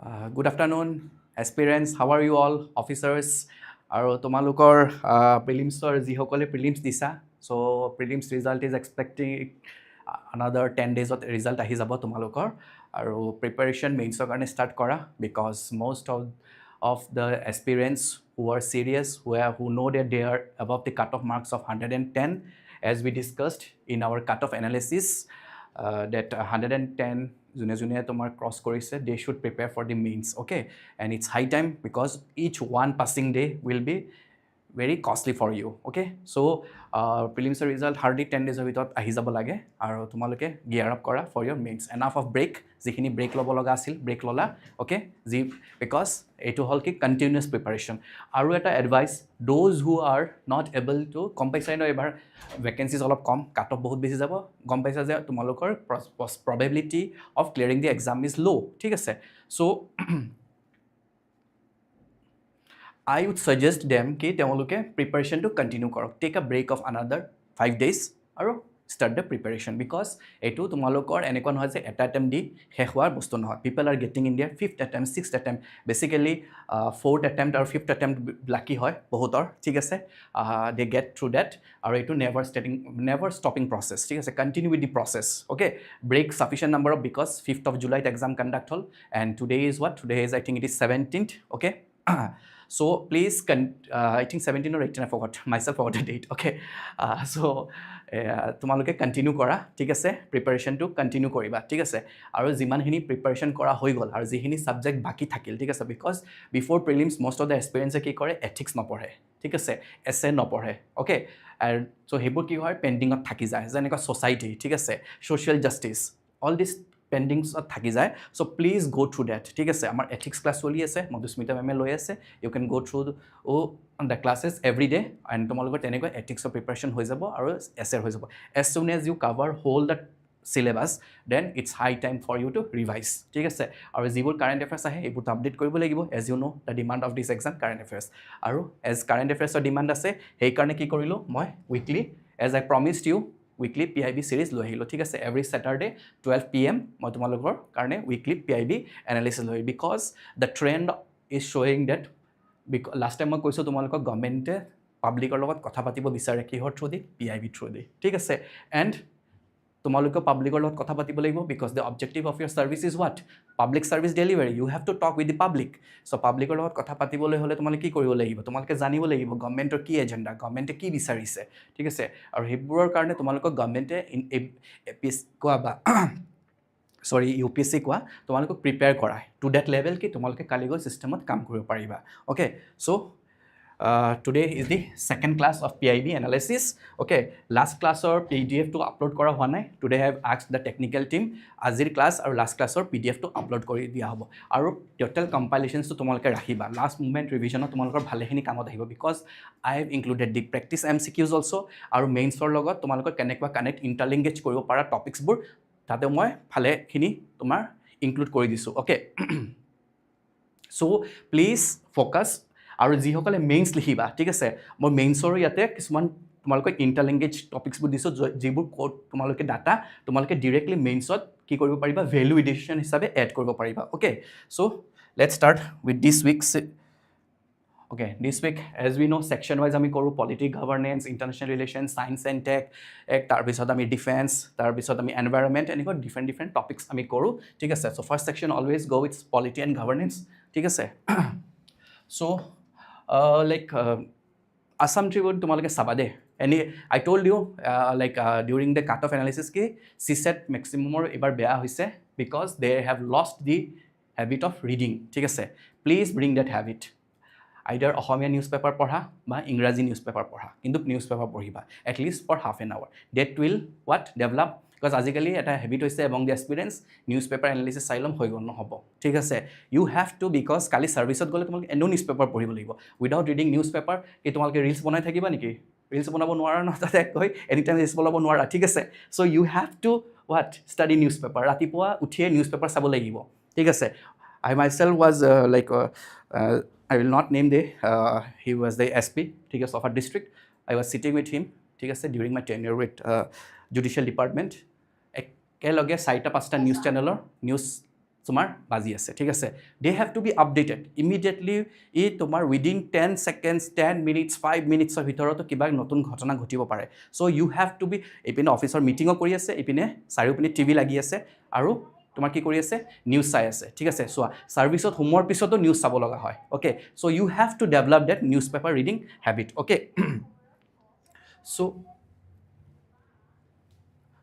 Good afternoon, aspirants. How are you all, officers? আৰু তোমালোকৰ প্ৰিলিমছৰ যিসকলে প্ৰিলিমছ দিছা so' prelims result is expecting another 10 days result আহি যাব তোমালোকৰ আৰু প্ৰিপাৰেশ্যন মেইনছৰ কাৰণে ষ্টাৰ্ট কৰা because most of the aspirants who are serious, who know that they are above the cutoff marks of 110, as we discussed in our cutoff analysis, that 110 june june tomar cross korise, they should prepare for the mains. Okay, and it's high time because each one passing day will be very costly for you. Okay, so prelims result hardly 10 days ভিতৰত আহি যাব লাগে আৰু তোমালোকে gear up কৰা for your mains. Enough of break, যিখিনি break ল'ব লগা আছিল break ল'লা. Okay, because এইটো হ'ল কি continuous preparation. আৰু এটা advice, those who are not able to গম পাইছা ন এবাৰ vacancies অলপ কম, cut off বহুত বেছি যাব, গম পাইছা যে তোমালোকৰ probability of clearing the exam is low. ঠিক আছে, so I would suggest them ki temuluke preparation to continue korok. Take a break of another 5 days aru start the preparation because etu tumalokor enekon hoy je eta attempt di hehwar bostu nohot. People are getting in their 5th attempt, 6th attempt, basically 4th attempt or 5th attempt lucky hoy bohutor. Thik ase, they get through that aru etu never stopping process. Thik ase, continue with the process. Okay, break sufficient number of because 5th of July exam conduct hol and today is what? Today is, I think it is 17th. Okay. So please, I think 17 or 18, I forgot, myself forgot the date. Okay, so তোমালোকে continue কৰা, ঠিক আছে, প্ৰিপাৰেশ্যনটো continue কৰিবা, ঠিক আছে, আৰু যিমানখিনি preparation কৰা হৈ গ'ল আৰু যিখিনি ছাবজেক্ট বাকী থাকিল, ঠিক আছে, because before prelims most of the এক্সপিৰিয়েঞ্চে কি কৰে, এথিক্স নপঢ়ে, ঠিক আছে, এছে নপঢ়ে, অ'কে, আৰু চ' সেইবোৰ কি হয় পেণ্ডিঙত থাকি যায়, যেনেকুৱা ছ'চাইটি, ঠিক আছে, ছ'চিয়েল জাষ্টিছ, অল দিছ পেণ্ডিংছত থাকি যায়, চ' প্লিজ গ' থ্ৰু ডেট, ঠিক আছে, আমাৰ এথিক্স ক্লাছ চলি আছে, মধুস্মিতা মেমে লৈ আছে, ইউ কেন গ' through the classes every day and তোমালোকৰ তেনেকৈ এথিক্সৰ প্ৰিপাৰেশ্যন হৈ যাব আৰু এছেৰ হৈ যাব, as soon as you cover whole the syllabus then it's high time for you to revise, ঠিক আছে, আৰু যিবোৰ কাৰেণ্ট এফেয়াৰ্ছ আহে এইবোৰতো আপডেট কৰিব লাগিব, as you know' the demand of this exam current affairs, আৰু এজ কাৰেণ্ট এফেয়াৰ্ছৰ ডিমাণ্ড আছে সেইকাৰণে কি কৰিলোঁ মই weekly, as I promised you, weekly PIB series লৈ আহিলোঁ, ঠিক আছে, এভৰি ছেটাৰডে 12 PM মই তোমালোকৰ কাৰণে উইকলি PIB এনালিচিছ লৈ, বিকজ দ্য ট্ৰেণ্ড ইজ শ্বয়িং ডেট, লাষ্ট টাইম মই কৈছোঁ তোমালোকক গভৰ্ণমেণ্টে পাব্লিকৰ লগত কথা পাতিব বিচাৰে কিহৰ through the, PIB through the, ঠিক আছে, এণ্ড তোমালোকে পাব্লিকৰ লগত কথা পাতিব লাগিব because the objective of your service is what, public service delivery, you have to talk with the public, so' পাব্লিকৰ লগত কথা পাতিবলৈ হ'লে তোমালোকে কি কৰিব লাগিব, তোমালোকে জানিব লাগিব গভৰ্ণমেণ্টৰ কি এজেণ্ডা, গভৰ্ণমেণ্টে কি বিচাৰিছে, ঠিক আছে, আৰু সেইবোৰৰ কাৰণে তোমালোকক গভৰ্ণমেণ্টে APSC কোৱা বা সৰি UPSC কোৱা তোমালোকক প্ৰিপেয়াৰ কৰায় টু ডেট লেভেল কি তোমালোকে কালি গৈ ছিষ্টেমত কাম কৰিব পাৰিবা, okay, so' today is the second class of PIB analysis. Okay, last class or PDF to upload kora howa nai, today I have asked the technical team azir class or last class or PDF to upload kori dia hobo, aru total compilations to tomaloke rakhiba, last moment revision tomalokor bhale khini kamot ahibo because I have included the practice MCQs also, aru mains or logot tomalokor kenekwa connect interlinkage koribo para topics bur tate moi bhale khini tomar include kori disu, okay. So please focus, আৰু যিসকলে mains লিখিবা, ঠিক আছে, মই মেইনছৰ ইয়াতে কিছুমান তোমালোকে ইণ্টাৰলিংগেজ টপিকছবোৰ দিছোঁ যিবোৰ ক'ত তোমালোকে ডাটা তোমালোকে ডিৰেক্টলি মেইনছত কি কৰিব পাৰিবা, ভেলু এডিশ্যন হিচাপে এড কৰিব পাৰিবা, okay, so' let's start with this weeks, okay, this week as we know' section wise আমি কৰোঁ politic governance, international relation, science and tech, তাৰপিছত আমি ডিফেন্স, তাৰপিছত আমি এনভাইৰনমেণ্ট, এনেকুৱা ডিফাৰেণ্ট টপিকছ আমি কৰোঁ, ঠিক আছে, চ' ফাৰ্ষ্ট ছেকশ্যন অলৱেজ গ' উইথ পলিটি এণ্ড গভৰ্নেন্স, ঠিক আছে, চ' like Assam Tribune তোমালোকে চাবা দে, any I told you like during the cut-off analysis কি CSET maximumৰ এবাৰ বেয়া হৈছে because they have lost the habit of reading, ঠিক আছে, please bring that habit, either Asamiya news paper পঢ়া বা ইংৰাজী নিউজ পেপাৰ পঢ়া, কিন্তু নিউজ পেপাৰ পঢ়িবা at least for half an hour, that will what develop, because আজিকালি এটা হেবিট হৈছে এবং দি এক্সপিৰিয়েঞ্চ নিউজ পেপাৰ এনালিচিছ চাই ল'ম হৈ গ'ল নহ'ব, ঠিক আছে, ইউ হেভ টু, বিকজ কালি ছাৰ্ভিচত গ'লে তোমালোকে এনেও নিউজ পেপাৰ পঢ়িব লাগিব, উইদাউট ৰিডিং নিউজ পেপাৰ কি তোমালোকে ৰিলছ বনাই থাকিবা নেকি, ৰিলছ বনাব নোৱাৰা ন, তাতে কৈ এনি টাইম ৰিলছ বনাব নোৱাৰা, ঠিক আছে, so' you have to what study newspaper, ৰাতিপুৱা উঠিয়ে নিউজ পেপাৰ চাব লাগিব, ঠিক আছে, I myself was I will not name he was the SP, ঠিক আছে, of our district, I was sitting with him, ঠিক আছে, during my tenure with judicial department, একেলগে 4-5টা নিউজ চেনেলৰ নিউজ তোমাৰ বাজি আছে ঠিক আছে they have to be updated immediately ই তোমাৰ within 10 seconds 10 minutes 5 minutes ৰ ভিতৰত কিবা নতুন ঘটনা ঘটিব পাৰে so you have to be ইপিনে অফিচৰ মিটিংও কৰি আছে ইপিনে চাৰিওপিনে টিভি লাগি আছে আৰু তোমাৰ কি কৰি আছে নিউজ চাই আছে ঠিক আছে সো সাৰ্ভিসত হোমৰ পিছতো নিউজ চাব লগা হয় okay so you have to develop that newspaper reading habit okay so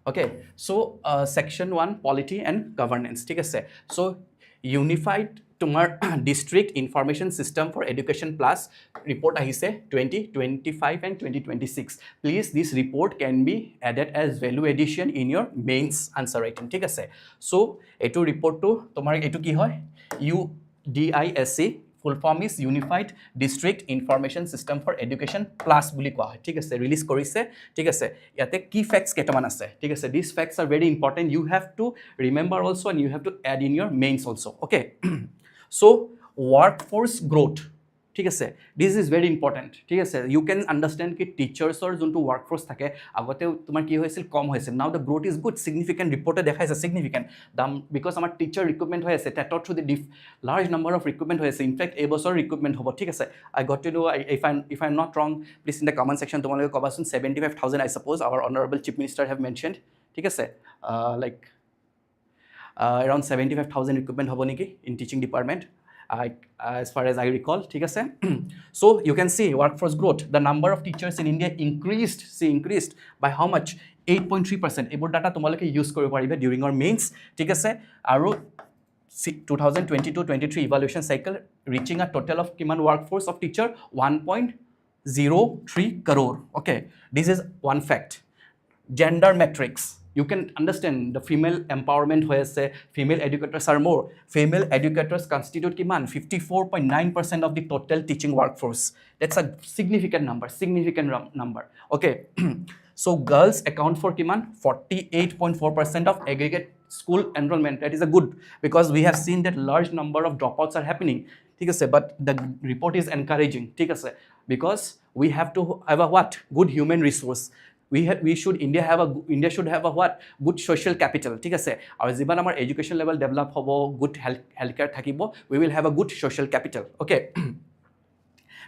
okay so section 1 polity and governance ঠিক আছে so unified তোমার district information system for education plus report আহিছে 2025 and 2026 please this report can be added as value addition in your mains answer writing ঠিক আছে so এটো report to তোমার এটো কি হয় UDISC full form is Unified District Information System for Education Plus বুলি কোৱা হয় ঠিক আছে ৰিলিজ কৰিছে ঠিক আছে ইয়াতে কি ফ্যাক্টস কেটামান আছে ঠিক আছে these facts are very important you have to remember also and you have to add in your mains also okay so workforce growth ঠিক আছে this is very important ঠিক আছে you can understand কি টিচাৰ্ছৰ যোনটো workforce থাকে আগতে তোমাৰ কি হৈছিল কম হৈছিল now the growth is good significant reported দেখাইছে significant because আমাৰ টিচাৰ ৰিক্ৰুটমেন্ট হৈ আছে টেটৰ through the large number of recruitment হৈ আছে in fact এই বছৰ ৰিক্ৰুটমেন্ট হ'ব ঠিক আছে I got to know if I'm not wrong please in the comment section তোমালোকে কবাচোন 75000 I suppose our honorable chief minister have mentioned ঠিক আছে like around 75000 recruitment হ'ব নেকি in teaching department as far as I recall ঠিক আছে so you can see workforce growth the number of teachers in India increased by how much 8.3% এইবোৰ data তোমালোকে use কৰিব পাৰিবা during our mains ঠিক আছে আৰু 2022-23 evaluation cycle reaching a total of kiman workforce of teacher 1.03 crore okay this is one fact gender metrics you can understand the female empowerment hoyase female educators are more female educators constitute kiman 54.9% of the total teaching workforce that's a significant number okay so girls account for kiman 48.4% of aggregate school enrollment that is a good because we have seen that large number of dropouts are happening ঠিক আছে but the report is encouraging ঠিক আছে because we have to have a what good human resource India should have a what good social capital ঠিক আছে আৰু যিমান আমাৰ education level develop হ'ব good healthcare থাকিব we will have a good social capital okay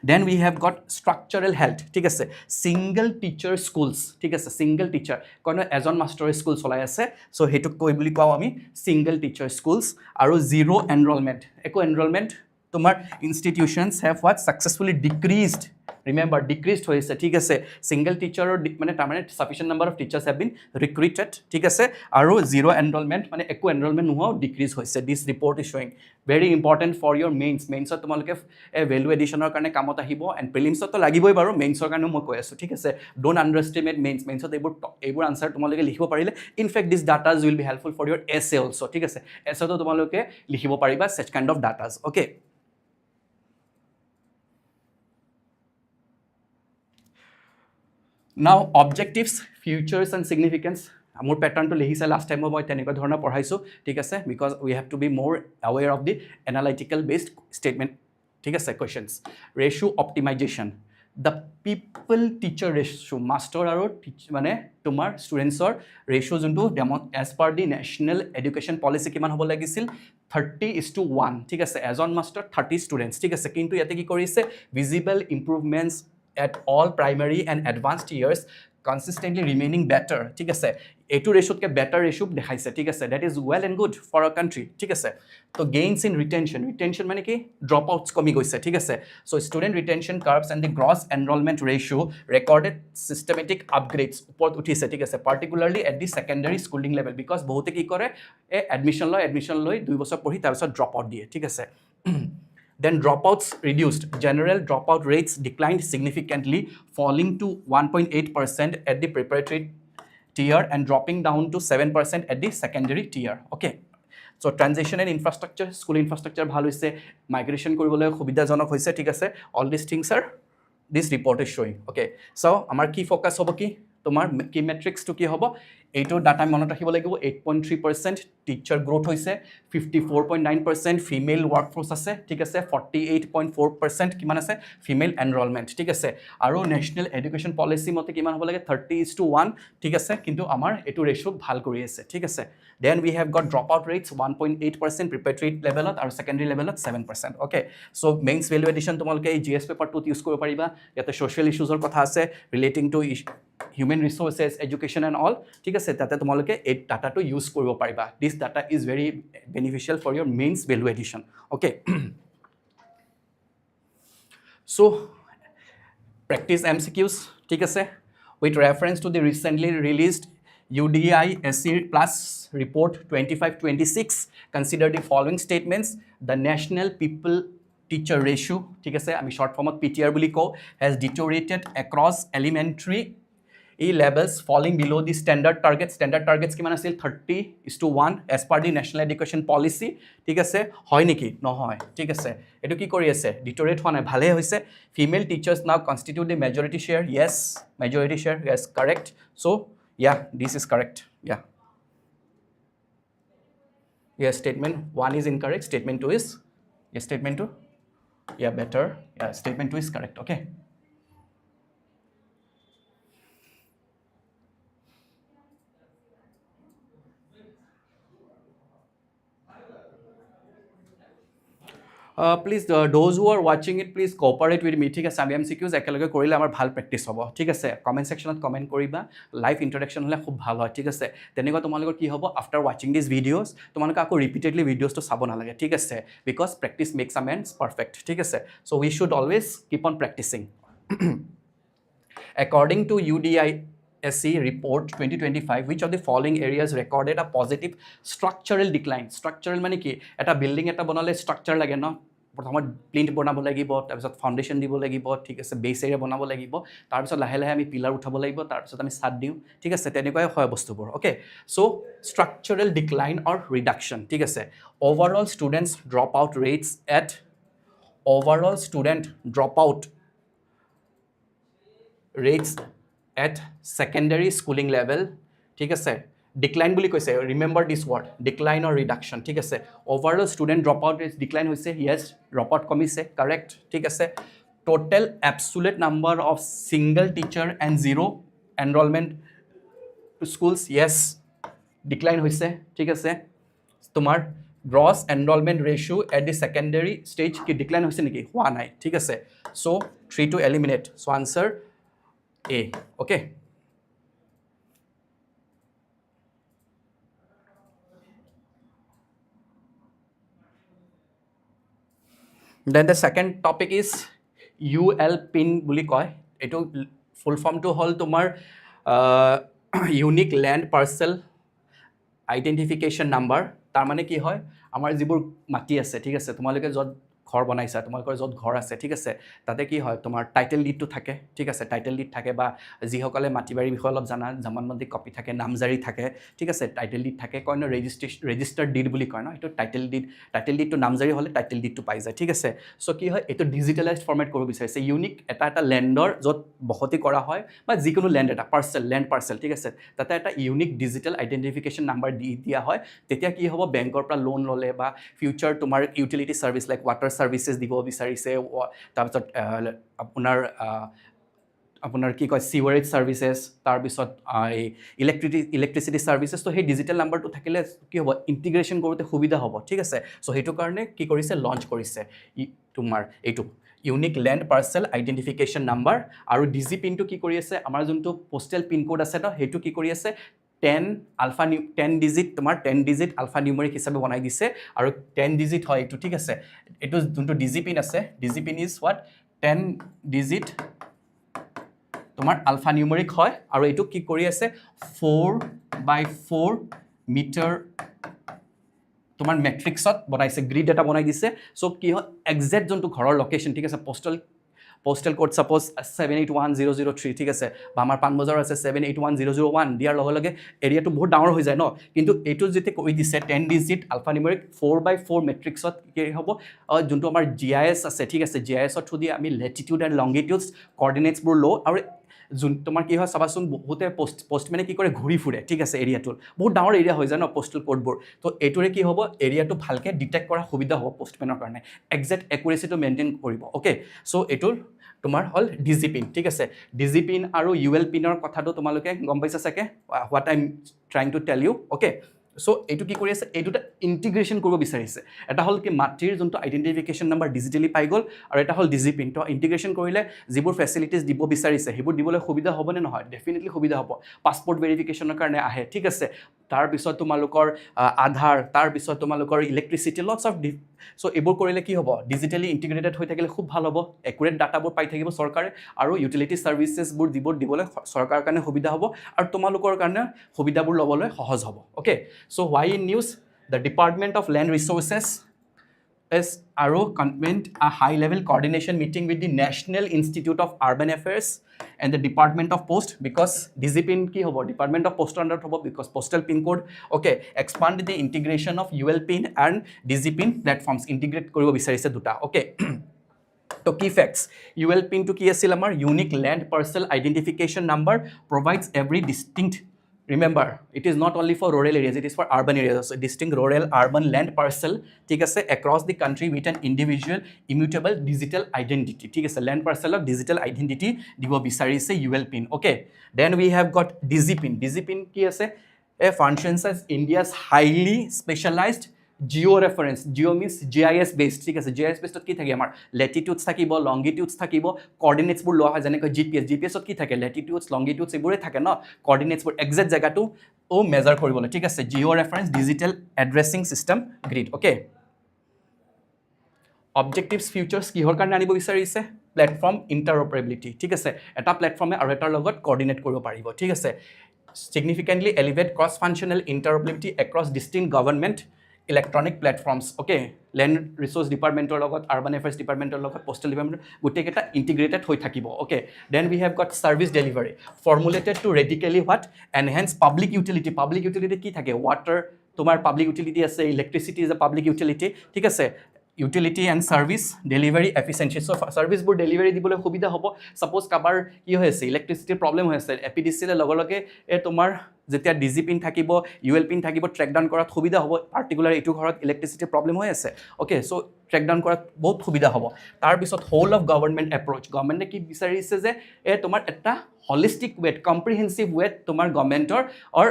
then we have got structural health ঠিক আছে single teacher schools ঠিক আছে single teacher কোন এজন মাস্টাৰ স্কুল চলাই আছে সো হেতু কই বুলি কোৱা আমি single teacher schools আৰু zero enrollment একো enrollment তোমার institutions have what successfully decreased remember decreased hoyse ঠিক আছে single teacher or মানে তার মানে sufficient number of teachers have been recruited ঠিক আছে আৰু zero enrollment মানে একো enrollment নোহোৱা decrease hoyse this report is showing very important for your mains তোমালোকে value additionৰ কাৰণে কামত আহিব and prelims তো লাগিবই বাৰু mainsৰ কাৰণে মই কৈ আছো ঠিক আছে don't underestimate mains এইবোৰ answer তোমালোকে লিখিব পাৰিলে in fact these data will be helpful for your essay also ঠিক আছে essay তো তোমালোকে লিখিব পাৰিবা such kind of data okay now objectives futures and significance amur pattern to lehisa last time moi teneka dhorna padhaisu thik ase because we have to be more aware of the analytical based statement thik ase questions ratio optimization the people teacher ratio master aro mane tomar students or ratio juntu as per the national education policy kiman hobo lagisil 30:1 thik ase as on master 30 students thik ase kintu yate ki korise visible improvements at all primary and advanced years consistently remaining better ঠিক আছে এটো ratio কে better ratio দেখাইছে ঠিক আছে that is well and good for our country ঠিক আছে তো gains in retention মানে কি dropouts কমি গৈছে ঠিক আছে so student retention curves and the gross enrollment ratio recorded systematic upgrades উপৰত উঠিছে ঠিক আছে particularly at the secondary schooling level because বহুতে কি কৰে admission লয় 2 বছৰ পঢ়ি তাৰ পিছত drop out দিয়ে ঠিক আছে then dropouts reduced general dropout rates declined significantly falling to 1.8% at the preparatory tier and dropping down to 7% at the secondary tier okay so transition and infrastructure school infrastructure bhal hoise migration koribole khubidhajonok hoise thik ase all these things are this report is showing okay so amar ki focus hobo ki tomar key metrics to ki hobo এইটো data মনত ৰাখিব লাগিব 8.3% teacher growth হৈছে 54.9% female ৱৰ্কফৰ্চ আছে ঠিক আছে 48.4% কিমান আছে ফিমেল এনৰলমেণ্ট ঠিক আছে আৰু নেশ্যনেল এডুকেশ্যন পলিচি মতে কিমান হ'ব লাগে 30:1 ঠিক আছে কিন্তু আমাৰ এইটো ৰেচিঅ' ভাল কৰি আছে ঠিক আছে then we have got drop out rates 1.8% preparatory লেভেলত আৰু ছেকেণ্ডেৰী লেভেলত 7% okay so' mains value addition তোমালোকে এই GS পেপাৰটোত ইউজ কৰিব পাৰিবা ইয়াতে ছ'চিয়েল ইছ্যুজৰ কথা আছে relating to human resources, education and all, ঠিক আছে তাতে তোমালোকে এই ডাটাটো ইউজ কৰিব পাৰিবা this data is very beneficial for your mains value addition okay so practice MCQs ঠিক আছে with reference to the recently released UDI-SC plus report 25-26 consider the following statements the national people teacher ratio ঠিক আছে আমি short form PTR বুলি কওঁ has deteriorated across elementary levels falling below the standard targets কিমান আছিল 30:1 as per the national education policy ঠিক আছে হয় নেকি নহয় ঠিক আছে এটো কি কৰি আছে ডিটোৰেট হোৱা নাই ভালে হৈছে female teachers now constitute the majority share yes correct so yeah this is correct yeah yes statement 1 is incorrect statement 2 is yes statement 2 yeah better yeah statement 2 is correct okay please those who are watching it please cooperate with me ঠিক আছে আমি MCQs একেলগে কৰিলে আমাৰ ভাল practice হ'ব ঠিক আছে কমেন্ট সেকশনত কমেন্ট কৰিবা লাইভ ইন্ট্ৰডাকশন হলে খুব ভাল হয় ঠিক আছে তেনেকুৱা তোমালোকৰ কি হ'ব আফটাৰ ওয়াচিং দিস ভিডিওস তোমালোকে আকৌ ৰিপিটেডলি ভিডিওসটো চাব নালাগে ঠিক আছে because practice makes a man perfect ঠিক আছে so we should always keep on practising according to UDI-SC report 2025 which of the following areas recorded a positive structural decline structural মানে কি এটা বিল্ডিং এটা বনালে স্ট্ৰাকচাৰ লাগে ন প্ৰথমত প্লিন্থ বনাব লাগিব তাৰপিছত ফাউন্ডেশন দিব লাগিব ঠিক আছে বেস এৰিয়া বনাব লাগিব তাৰপিছত লাহে লাহে আমি পিলাৰ উঠাব লাগিব তাৰপিছত আমি ছাদ দিও ঠিক আছে তেনেকৈ হয় বস্তুবোৰ okay so structural decline or reduction ঠিক আছে overall students drop out rates at overall student drop out rates at secondary schooling level ঠিক আছে decline বুলি কৈছে remember this word decline or reduction ঠিক আছে overall student dropout rates decline হৈছে yes dropout কমিছে correct ঠিক আছে total absolute number of single teacher and zero enrollment to schools yes decline হৈছে ঠিক আছে তোমাৰ gross enrollment ratio at the secondary stage কি decline হৈছে নেকি হোৱা নাই ঠিক আছে so 3 to eliminate so answer A okay then the second topic is UL pin বুলি কয় এটো ফুল ফর্ম টু হল তোমার unique land parcel identification number তার মানে কি হয় আমার যিবোৰ মাটি আছে ঠিক আছে তোমালোকে যত ঘৰ বনাইছা তোমালোকৰ যত ঘৰ আছে ঠিক আছে তাতে কি হয় তোমাৰ টাইটেল ডিডটো থাকে ঠিক আছে টাইটেল ডিড থাকে বা যিসকলে মাটিবাৰী বিষয় অলপ জানা জামানবন্দী কপি থাকে নামজাৰি থাকে ঠিক আছে টাইটেল ডিড থাকে কয় ন ৰেজিষ্টাৰ্ড ডিড বুলি কয় ন এটো টাইটেল ডিডটো নামজাৰি হলে টাইটেল ডিডটো পাই যায় ঠিক আছে সো কি হয় এটো ডিজিটালাইজড ফৰমেট কৰিব বিচাৰিছে ইউনিক এটা ল্যান্ডৰ যত বসতি কৰা হয় বা যিকোনো ল্যান্ড এটা ল্যান্ড পাৰ্সেল ঠিক আছে তাতে এটা ইউনিক ডিজিটাল আইডেন্টিফিকেশন নাম্বাৰ দিয়া হয় তেতিয়া কি হ'ব বেংকৰ পৰা লোন ললে বা ফিউচাৰ তোমাৰ ইউটিলিটি সাৰ্ভিস লাইক ওয়াটাৰ সাৰ্ভিসেস দিব বিচাৰিছে তাৰপিছত আপোনাৰ কি কয় সিৱাৰেজ সাৰ্ভিসেস তাৰপিছত ইলেক্ট্ৰিসিটি সাৰ্ভিসেস তো সেই ডিজিটাল নাম্বাৰটো থাকিলে কি হ'ব ইন্টিগ্ৰেশন কৰোতে সুবিধা হ'ব ঠিক আছে সো হেতু কাৰণে কি কৰিছে লঞ্চ কৰিছে তোমাৰ এইটো ইউনিক ল্যান্ড পাৰ্সেল আইডেন্টিফিকেশন নাম্বাৰ আৰু ডিজি পিনটো কি কৰি আছে আমাৰ যোনটো পোষ্টেল পিন কোড আছে ন হেতু কি কৰি আছে 10 ডিজিট তোমাৰ 10 ডিজিট আলফা নিউমেৰিক হিচাপে বনাই দিছে আৰু 10 ডিজিট হয় এটো ঠিক আছে এটো যোনটো ডিজি পিন আছে ডিজি পিন ইজ হোৱাট 10 ডিজিট তোমাৰ আলফা নিউমেৰিক হয় আৰু এটো কি কৰি আছে 4x4 মিটাৰ তোমাৰ মেট্ৰিক্সত বনাইছে গ্ৰিড এটা বনাই দিছে সো কি হয় এক্সাক্ট যোনটো ঘৰৰ লোকেশন ঠিক আছে postal code suppose 781003 ঠিক আছে বা আমাৰ পানবজাৰ আছে 781001 দিয়াৰ লগে লগে এৰিয়াটো বহুত ডাঙৰ হৈ যায় ন কিন্তু এটো যেতে কৈ দিছে 10 ডিজিট আলফা নিউমেৰিক 4x4 মেট্ৰিক্সত কি হ'ব যোনটো আমাৰ GIS আছে ঠিক আছে GIS থ্ৰু দি আমি ল্যাটিটিউড এণ্ড লংগিটিউডছ কোঅৰ্ডিনেটছ বোৰ লো আৰু যোন তোমাৰ কি হয় চাবাচোন বহুতে পোষ্টমেনে কি কৰে ঘূৰি ফুৰে ঠিক আছে এৰিয়াটোত বহুত ডাঙৰ এৰিয়া হৈ যায় ন পোষ্টেল কোডবোৰ তো এইটোৰে কি হ'ব এৰিয়াটো ভালকৈ ডিটেক্ট কৰা সুবিধা হ'ব পোষ্টমেনৰ কাৰণে একজেক্ট একুৰেচিটো মেইনটেইন কৰিব অ'কে চ' এইটোৰ তোমাৰ হ'ল ডিজি পিন ঠিক আছে ডিজি পিন আৰু UL পিনৰ কথাটো তোমালোকে গম পাইছা চাগে what I am trying to tell you okay so' এইটো কি কৰি আছে এই দুটা ইণ্টিগ্ৰেশ্যন কৰিব বিচাৰিছে এটা হ'ল কি মাতৃৰ যোনটো আইডেণ্টিফিকেশ্যন নাম্বাৰ ডিজিটেলি পাই গ'ল আৰু এটা হ'ল ডিজি পিন তো ইণ্টিগ্ৰেশ্যন কৰিলে যিবোৰ ফেচিলিটিজ দিব বিচাৰিছে সেইবোৰ দিবলৈ সুবিধা হ'বনে নহয় ডেফিনেটলি সুবিধা হ'ব পাছপৰ্ট ভেৰিফিকেশ্যনৰ কাৰণে আহে ঠিক আছে তাৰপিছত তোমালোকৰ আধাৰ তাৰপিছত তোমালোকৰ ইলেক্ট্ৰিচিটি লটছ অফ চ' এইবোৰ কৰিলে কি হ'ব ডিজিটেলি ইণ্টিগ্ৰেটেড হৈ থাকিলে খুব ভাল হ'ব একুৰেট ডাটাবোৰ পাই থাকিব চৰকাৰে আৰু ইউটিলিটি ছাৰ্ভিচেছবোৰ দিবলৈ চৰকাৰৰ কাৰণে সুবিধা হ'ব আৰু তোমালোকৰ কাৰণে সুবিধাবোৰ ল'বলৈ সহজ হ'ব okay so' why in news the department of land resources is Aro convened a high-level coordination meeting with the National Institute of Urban Affairs and the Department of Post because DG pin ki hobo Department of Post under hobo because postal pin code okay expand the integration of UL pin and DG pin platforms integrate koribo bisarise duta okay তো key facts UL pin to ki asil amar unique land parcel identification number provides every distinct remember it is not only for rural areas it is for urban areas also distinct rural urban land parcel ঠিক আছে across the country with an individual immutable digital identity ঠিক আছে land parcel of digital identity দিব বিচাৰিছে UL pin okay then we have got DG pin কি আছে a functions as India's highly specialized Jio' reference Jio' means GIS based ঠিক আছে GIS বেছডত কি থাকে আমাৰ লেটিটিউডছ থাকিব লংগিটিউডছ থাকিব কৰ্ডিনেটছবোৰ লোৱা হয় যেনেকৈ জিপিএছত কি থাকে লেটিটিউডছ লংগিটিউডছ এইবোৰে থাকে ন কৰ্ডিনেটছবোৰ একজেক্ট জেগাটো মেজাৰ কৰিবলৈ ঠিক আছে Jio' reference digital addressing system grid okay objectives features কিহৰ কাৰণে আনিব বিচাৰিছে প্লেটফৰ্ম ইণ্টাৰঅপাৰেবিলিটি ঠিক আছে এটা প্লেটফৰ্মে আৰু এটাৰ লগত কৰ্ডিনেট কৰিব পাৰিব ঠিক আছে significantly elevate cross-functional interoperability across distinct government electronic platforms okay land resource department or logot urban affairs department or logot postal department gotei keta integrated hoi thakibo okay then we have got service delivery formulated to radically what enhance public utility ki thake water tomar public utility ase electricity is a public utility thik ase utility and service delivery efficiency so service board delivery dibole subida hobo suppose kabar ki hoyse electricity problem hoyse APSC le logologe e tomar যেতিয়া ডিজি pin থাকিব UL pin থাকিব track down কৰাত সুবিধা হ'ব particular এইটো ঘৰত electricity problem হৈ আছে অ'কে চ' ট্ৰেক ডাউন কৰাত বহুত সুবিধা হ'ব তাৰপিছত হোল অফ গভৰ্ণমেণ্ট এপ্ৰ'চ গভৰ্ণমেণ্টে কি বিচাৰিছে যে তোমাৰ এটা হলিষ্টিক ৱেত কম্প্ৰিহেনচিভ ৱেত তোমাৰ গভৰ্ণমেণ্টৰ অৰ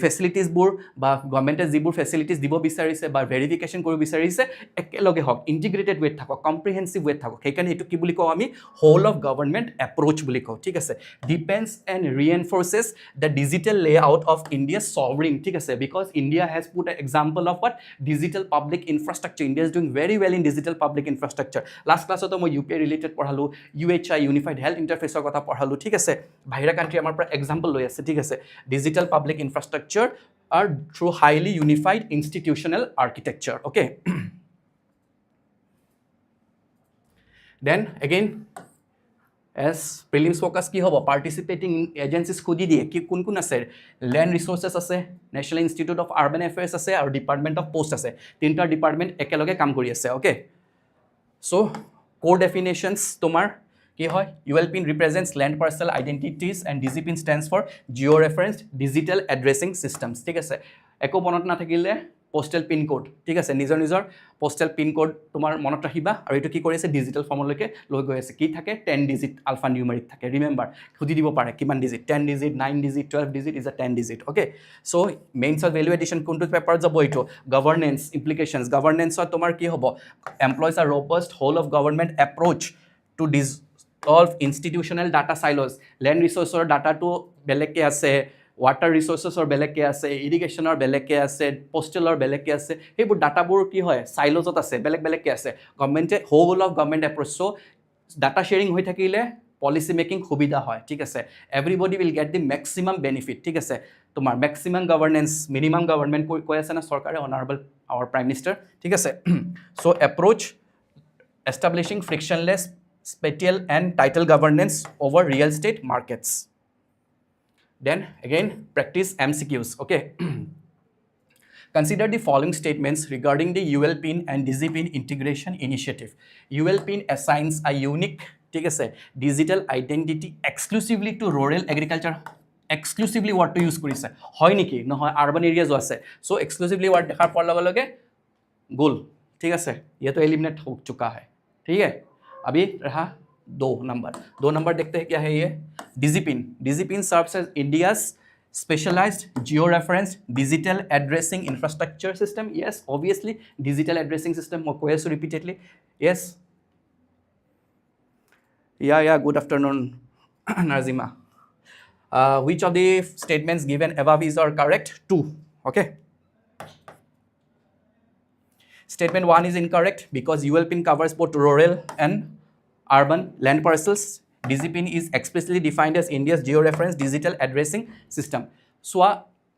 ফেচিলিটিজবোৰ বা গভৰ্ণমেণ্টে যিবোৰ ফেচিলিটিজ দিব বিচাৰিছে বা ভেৰিফিকেশ্যন কৰিব বিচাৰিছে একেলগে হওক ইণ্টিগ্ৰেটেড ৱেত থাকক কম্প্ৰিহেনচিভ ৱেত থাকক সেইকাৰণে এইটো কি বুলি কওঁ আমি হোল অফ গভৰ্ণমেণ্ট এপ্ৰ'চ বুলি কওঁ ঠিক আছে depends and reinforces the digital layout of India's sovereign ঠিক আছে because India has put a example of what digital public infrastructure India is doing very well in digital public infrastructure last ক্লাছতো মই UPI related পঢ়ালোঁ UHI unified health ইণ্টাৰফেচৰ কথা পঢ়ালোঁ ঠিক আছে বাহিৰা কাণ্ট্ৰি আমাৰ পৰা এক্সাম্পল লৈ আছে ঠিক আছে digital public infrastructure are through highly unified institutional architecture okay then again as prelims focus ki hobo participating agencies khudi diye ki kun kun ase land resources ase national institute of urban affairs ase aru department of post ase tinta department ekeloge kam kori ase okay so core definitions tomar কি হয় UL pin represents land parcel identities and DG pin stands for georeferenced digital addressing systems ঠিক আছে একো মনত নাথাকিলে postal pin code ঠিক আছে নিজৰ নিজৰ postal pin code তোমাৰ মনত ৰাখিবা আৰু এটো কি কৰি আছে ডিজিটেল ফৰ্মলৈকে লৈ গৈ আছে কি থাকে 10 digit alpha numeric থাকে ৰিমেম্বাৰ খুদি দিব পাৰে কিমান digit 10 digit 9 digit 12 digit is a 10 digit okay so mains of value addition কোনটো পেপাৰ যাব এইটো governance implications governance তোমাৰ কি হ'ব employs a robust whole of government approach to solve institutional data silos land resource or data to beleke ase water resources or beleke ase irrigation or beleke ase postal or beleke ase hebur data bur ki hoy silos ot ase beleke ase government whole of government approach so data sharing hoi thakile policy making khubida hoy thik ase everybody will get the maximum benefit thik ase tomar maximum governance minimum government koi ase na sarkare honorable our prime minister thik ase so approach establishing frictionless spatial and title governance over real estate markets. Then again practice MCQs okay consider the following statements regarding the UL pin and DG pin integration initiative UL pin assigns a unique ঠিক আছে digital identity exclusively to rural agriculture exclusively ৱৰ্ডটো use কৰিছে হয় নেকি নহয় urban এৰিয়াজো আছে so exclusively word দেখাৰ পৰ লগে লগে गोल ठीक है ये तो एलिमिनेट हो चुका है ठीक है अभी रहा 2 नंबर देखते हैं क्या है ये DIGIPIN serves as India's specialised geo reference digital addressing infrastructure system yes obviously digital addressing system मैं কৈ আছো repeatedly yes yeah good afternoon Nazima which of the statements given above is or correct 2 okay Statement 1 is incorrect because ULPIN covers both rural and urban land parcels. DGPIN is explicitly defined as India's georeference digital addressing system. So,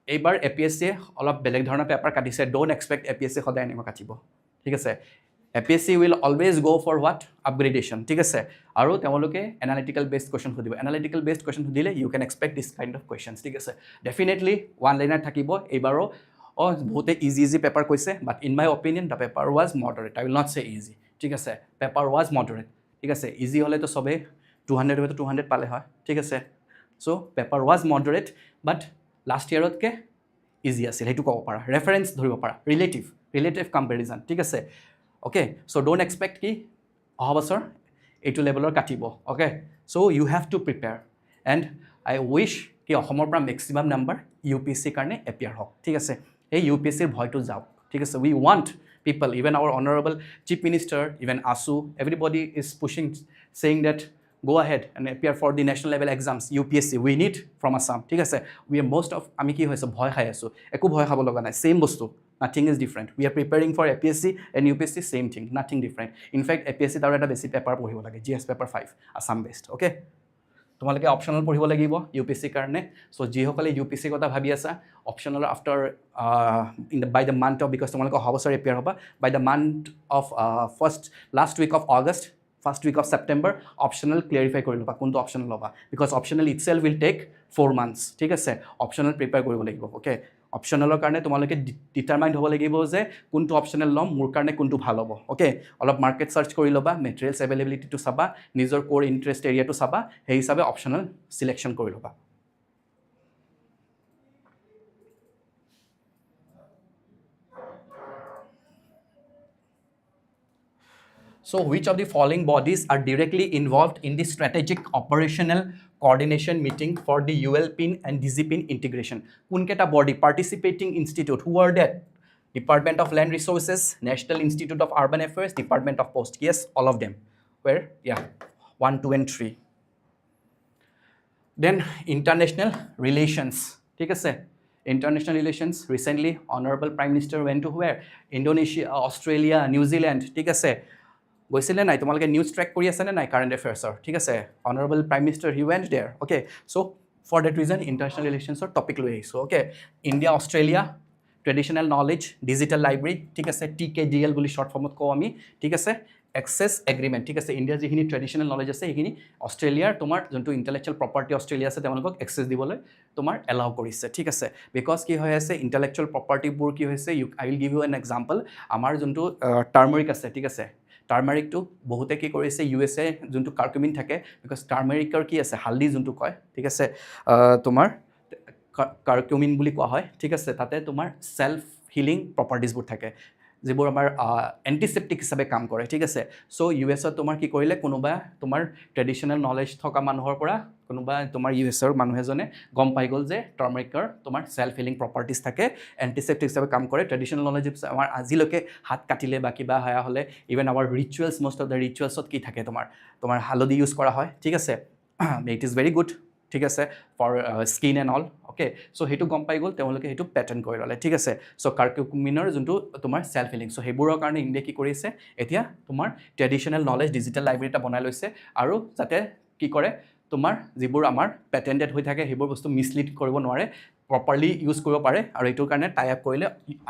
এবাৰ APSC অলপ বেলেগ ধৰণৰ paper কাটিছে don't expect APSC সদায় এনেকুৱা কাটিব ঠিক আছে APSC will always go for what upgradation ঠিক আছে আৰু তেওঁলোকে analytical based question সুধিব analytical based question সুধিলে you can expect this kind of questions ঠিক আছে definitely one liner থাকিব এবাৰো Oh, बहुत easy paper কৈছে but in my opinion the paper was moderate I will not say easy ঠিক আছে paper was moderate ঠিক আছে easy হলে তো সবে 200 হলে তো 200 পালে হয় ঠিক আছে so paper was moderate but last year K easy আছিল হেতু কব পাৰা reference ধৰিব পাৰা relative comparison ঠিক আছে okay so don't expect কি অহা বছৰ এইটো লেভেলৰ কাটিব okay so you have to prepare and I wish কি অসমৰ পৰা maximum number UPSC কাৰণে appear হওক ঠিক আছে এই UPSCৰ ভয়টো যাওক ঠিক আছে we want people even our honorable chief minister even ASU everybody is pushing saying that go ahead and appear for the national level exams UPSC we need from Assam ঠিক আছে we are most of আমি কি হৈছে ভয় খাই আছো একো ভয় খাব লগা নাই same বস্তু nothing is different we are preparing for APSC and UPSC same thing nothing different in fact APSC তাৰ এটা বেছি পেপাৰ পঢ়িব লাগে GS paper 5 Assam based okay তোমালোকে অপশনাল পঢ়িব লাগিব UPSC কাৰণে সো যিসকলে UPSC কথা ভাবি আছা optional after by the month of because তোমালোকে অহা বছৰ এপিয়াৰ হ'ব by the month of last week of August first week of September optional clarify কৰি ল'বা কোনটো অপশনাল ল'বা because optional itself will take 4 months ঠিক আছে অপশনাল প্ৰিপেয়াৰ কৰিব লাগিব ওকে অপশনালৰ কাৰণে তোমালোকে ডিটাৰমাইন্ড হ'ব লাগিব যে কোনটো অপশনাল ল'ম মোৰ কাৰণে কোনটো ভাল হ'ব ওকে অলপ মাৰ্কেট সাৰ্চ কৰি ল'বা মেটেৰিয়েলছ এভেইলেবিলিটিটো চাবা নিজৰ কোৰ ইণ্টাৰেষ্ট এৰিয়াটো চাবা সেই হিচাপে অপশনাল সিলেকশ্যন কৰি ল'বা So, which of the following bodies are directly involved in the strategic operational coordination meeting for the ULPIN and DGPIN integration? Kunketa body participating institute, who are that? Department of Land Resources, National Institute of Urban Affairs, Department of Post. Yes, all of them. Where? Yeah, 1, 2, and 3. Then, international relations. Take a say. International relations. Recently, Honorable Prime Minister went to where? Indonesia, Australia, New Zealand. Take a say. গৈছিলে নাই তোমালোকে news track কৰি আছে নাই current এফেয়াৰ্ছৰ ঠিক আছে honourable prime minister he went there okay so' for that reason international ৰিলেশ্যনছৰ টপিক লৈ আহিছোঁ okay India Australia traditional knowledge digital library ঠিক আছে TKDL বুলি শ্বৰ্ট ফৰ্মত কওঁ আমি ঠিক আছে এক্সেছ এগ্ৰিমেণ্ট ঠিক আছে ইণ্ডিয়াৰ যিখিনি ট্ৰেডিশ্যনেল নলেজ আছে সেইখিনি অষ্ট্ৰেলিয়াৰ তোমাৰ যোনটো ইণ্টেলেকচুৱেল প্ৰপাৰ্টি অষ্ট্ৰেলিয়া আছে তেওঁলোকক এক্সেছ দিবলৈ তোমাৰ এলাউ কৰিছে ঠিক আছে বিকজ কি হৈ আছে ইণ্টেলেকচুৱেল প্ৰপাৰ্টিবোৰ কি হৈছে I will give you an example আমাৰ যোনটো টাৰ্মাৰিক আছে ঠিক আছে টাৰ্মাৰিকটো বহুতে কি কৰিছে USA যোনটো কাৰ্কুমিন থাকে বিকজ টাৰ্মাৰিকৰ কি আছে হালদি যোনটো কয় ঠিক আছে তোমাৰ কাৰ্কুমিন বুলি কোৱা হয় ঠিক আছে তাতে তোমাৰ সেলফ হিলিং প্ৰপাৰ্টিজবোৰ থাকে যিবোৰ আমাৰ এণ্টিসেপ্টিক হিচাপে কাম কৰে ঠিক আছে সো US তোমাৰ কি কৰিলে কোনোবা তোমাৰ ট্ৰেডিশ্যনেল নলেজ থকা মানুহৰ পৰা কোনোবা তোমাৰ US মানুহ এজনে গম পাই গ'ল যে টাৰ্মাৰিকৰ তোমাৰ সেলফ হিলিং প্ৰপাৰ্টিজ থাকে এণ্টিসেপ্টিক হিচাপে কাম কৰে ট্ৰেডিশ্যনেল নলেজ আমাৰ আজিলৈকে হাত কাটিলে বা কিবা হায়া হ'লে ইভেন আমাৰ ৰিচুৱেলছ মষ্ট অফ দ্য ৰিচুৱেলছত কি থাকে তোমাৰ হালধি ইউজ কৰা হয় ঠিক আছে ইট ইজ ভেৰি গুড ঠিক আছে for skin and all okay so' সেইটো গম পাই গ'ল তেওঁলোকে সেইটো পেটাৰ্ণ কৰি ল'লে ঠিক আছে চ' কাৰ্কুমিনৰ যোনটো তোমাৰ সেলফ হিলিং চ' সেইবোৰৰ কাৰণে ইণ্ডিয়া কি কৰিছে এতিয়া তোমাৰ ট্ৰেডিশ্যনেল নলেজ ডিজিটেল লাইব্ৰেৰী এটা বনাই লৈছে আৰু যাতে কি কৰে তোমাৰ যিবোৰ আমাৰ পেটেণ্টেড হৈ থাকে সেইবোৰ বস্তু মিছলিড কৰিব নোৱাৰে প্ৰপাৰলি ইউজ কৰিব পাৰে আৰু এইটোৰ কাৰণে টাই আপ কৰিলে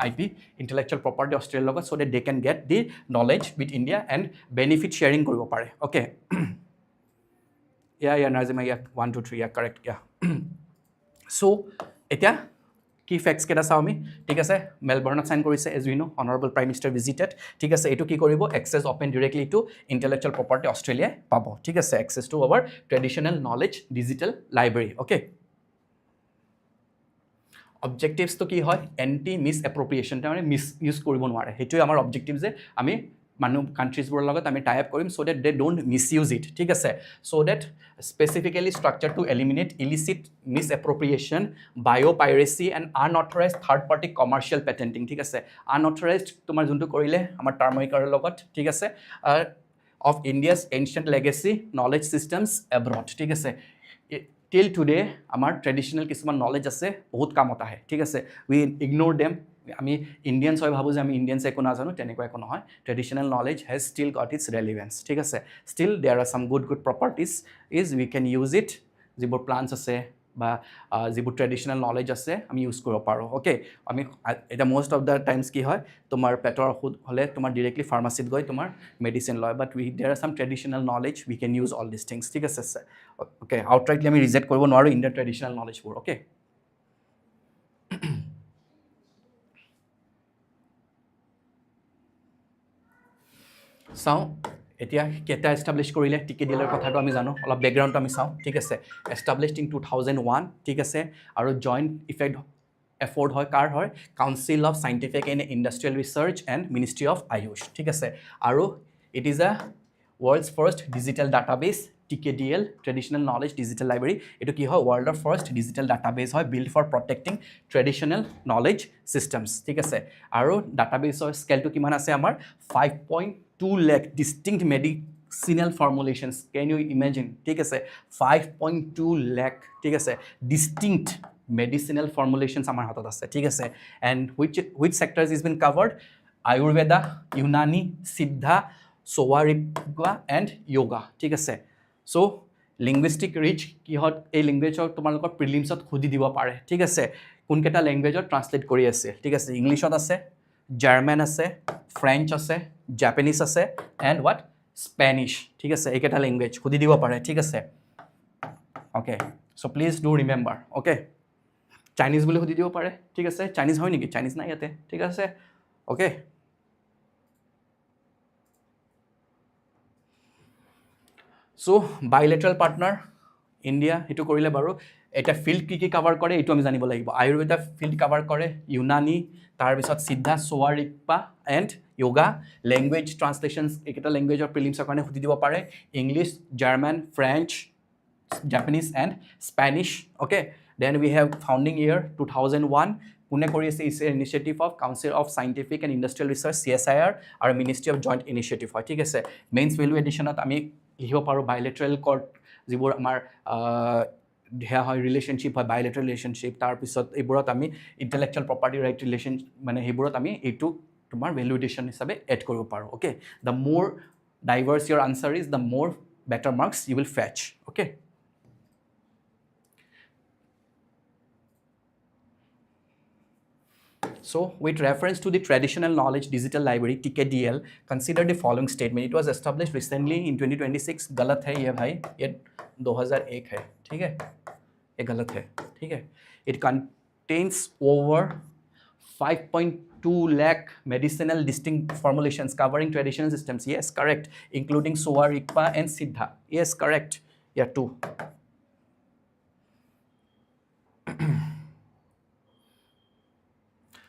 IP ইণ্টেলেকচুৱেল প্ৰপাৰ্টি অষ্ট্ৰেলিয়াৰ লগত so' they can get the knowledge with India and benefit sharing কৰিব পাৰে okay Yeah, Nazima, yeah, 1, 2, 3, yeah, correct, yeah. So, এতিয়া কি ফেক্টছ কেইটা চাওঁ আমি ঠিক আছে মেলবৰ্ণত সাইন কৰিছে as we know honourable prime minister visited ঠিক আছে এইটো কি কৰিব access open directly to intellectual property অষ্ট্ৰেলিয়াই পাব ঠিক আছে access to our traditional knowledge digital library okay অবজেক্টিভছটো কি হয় এণ্টি মিছ এপ্ৰপ্ৰিয়েশ্যন তাৰমানে মিছ ইউজ কৰিব নোৱাৰে সেইটোৱে আমাৰ অবজেক্টিভ যে আমি মানুহ কাণ্ট্ৰিজবোৰৰ লগত আমি টাই আপ কৰিম so' that they don't misuse it ঠিক আছে so' that specifically structure to eliminate illicit misappropriation biopiracy and unauthorise third party commercial patenting ঠিক আছে আনঅথৰাইজড তোমাৰ যোনটো কৰিলে আমাৰ টাৰ্মাৰিকৰ লগত ঠিক আছে of India's ancient legacy knowledge systems abroad ঠিক আছে টিল টুডে আমাৰ ট্ৰেডিশ্যনেল কিছুমান নলেজ আছে বহুত কামত আহে ঠিক আছে উই ইগন'ৰ দেম আমি ইণ্ডিয়ানছ হয় ভাবোঁ যে আমি ইণ্ডিয়ানছ একো নাজানো তেনেকুৱা একো নহয় traditional knowledge has still got its relevance ঠিক আছে still there are some good properties is we can use it যিবোৰ প্লান্টছ আছে বা যিবোৰ ট্ৰেডিশ্যনেল নলেজ আছে আমি ইউজ কৰিব পাৰোঁ অ'কে আমি এতিয়া মষ্ট অফ দ্য টাইমছ কি হয় তোমাৰ পেটৰ ঔষধ হ'লে তোমাৰ ডিৰেক্টলি ফাৰ্মাচীত গৈ তোমাৰ মেডিচিন লয় but there are some traditional knowledge we can use all this things ঠিক আছে অ'কে আউটৰাইটলি আমি ৰিজেক্ট কৰিব নোৱাৰোঁ ইণ্ডিয়ান ট্ৰেডিশ্যনেল নলেজবোৰ অ'কে চাওঁ এতিয়া কেতিয়া এষ্টাব্লিছ কৰিলে টিকেডিএলৰ কথাটো আমি জানো অলপ বেকগ্ৰাউণ্ডটো আমি চাওঁ ঠিক আছে এষ্টাব্লিছড ইন 2001 ঠিক আছে আৰু জইণ্ট ইফেক্ট এফৰ্ড হয় কাৰ হয় council of scientific and industrial research and ministry of AYUSH ঠিক আছে আৰু it is a world's first digital database TKDL traditional knowledge digital library এইটো কি হয় ৱৰ্ল্ডৰ ফাৰ্ষ্ট ডিজিটেল ডাটাবেছ হয় build for protecting traditional knowledge systems ঠিক আছে আৰু ডাটাবেছৰ স্কেলটো কিমান আছে আমাৰ 5.2 lakh distinct medicinal formulations can you imagine ঠিক আছে 5.2 lakh ঠিক আছে distinct medicinal formulations আমাৰ হাতত আছে ঠিক আছে and which sectors is been covered ayurveda unani siddha sowaripga and yoga ঠিক আছে so linguistic rich কিহত এই ল্যাঙ্গুৱেজৰ তোমালোকৰ প্ৰিলিমছত খুদি দিব পাৰে ঠিক আছে কোনকেইটা ল্যাঙ্গুৱেজত ট্ৰান্সলেট কৰি আছে ঠিক আছে ইংলিছত আছে জাৰ্মান আছে ফ্ৰেঞ্চ আছে জাপানিজ আছে এণ্ড হোৱাট স্পেনিছ ঠিক আছে এইকেইটা লেংগুৱেজ সুধি দিব পাৰে ঠিক আছে okay so' please do remember okay Chinese বুলি সুধি দিব পাৰে ঠিক আছে চাইনিজ হয় নেকি চাইনিজ নাই ইয়াতে ঠিক আছে অ'কে চ' বাইলেটাৰেল পাৰ্টনাৰ ইণ্ডিয়া সেইটো কৰিলে বাৰু এটা ফিল্ড কি কাভাৰ কৰে এইটো আমি জানিব লাগিব আয়ুৰ্বেদা ফিল্ড কাভাৰ কৰে ইউনানি তাৰপিছত Siddha Sowa Rigpa and yoga language translations এইকেইটা লেংগুৱেজৰ প্ৰিলিমছৰ কাৰণে সুধি দিব পাৰে English German French Japanese and Spanish okay then we have founding year 2001 কোনে কৰি আছে is initiative of council of scientific and industrial research CSIR আৰু মিনিষ্ট্ৰী অফ জইণ্ট ইনিচিয়েটিভ হয় ঠিক আছে মেইনছ ভেলু এডিশ্যনত আমি লিখিব পাৰোঁ বাইলেটাৰেল কৰ্ট যিবোৰ আমাৰ সেয়া হয় ৰিলেশ্যনশ্বিপ হয় বাইলেটাৰেল ৰিলেশ্যনশ্বিপ তাৰপিছত এইবোৰত আমি ইণ্টেলেকচুৱেল প্ৰপাৰ্টি ৰাইট ৰিলেশ্যন মানে সেইবোৰত আমি এইটো তোমাৰ ভেলু এডিশ্যন হিচাপে এড কৰিব পাৰোঁ okay the more diverse your answer is the more better marks you will fetch okay So, with reference to the traditional knowledge digital library TKDL, consider the following statement. It was established recently in 2026. गलत है ये भाई ये 2001 है ठीक है ये गलत है ठीक है It contains over 5.2 lakh medicinal distinct formulations covering traditional systems. Yes, correct. Including Sowa, Rigpa and Siddha. Yes, correct. Yeah, 2.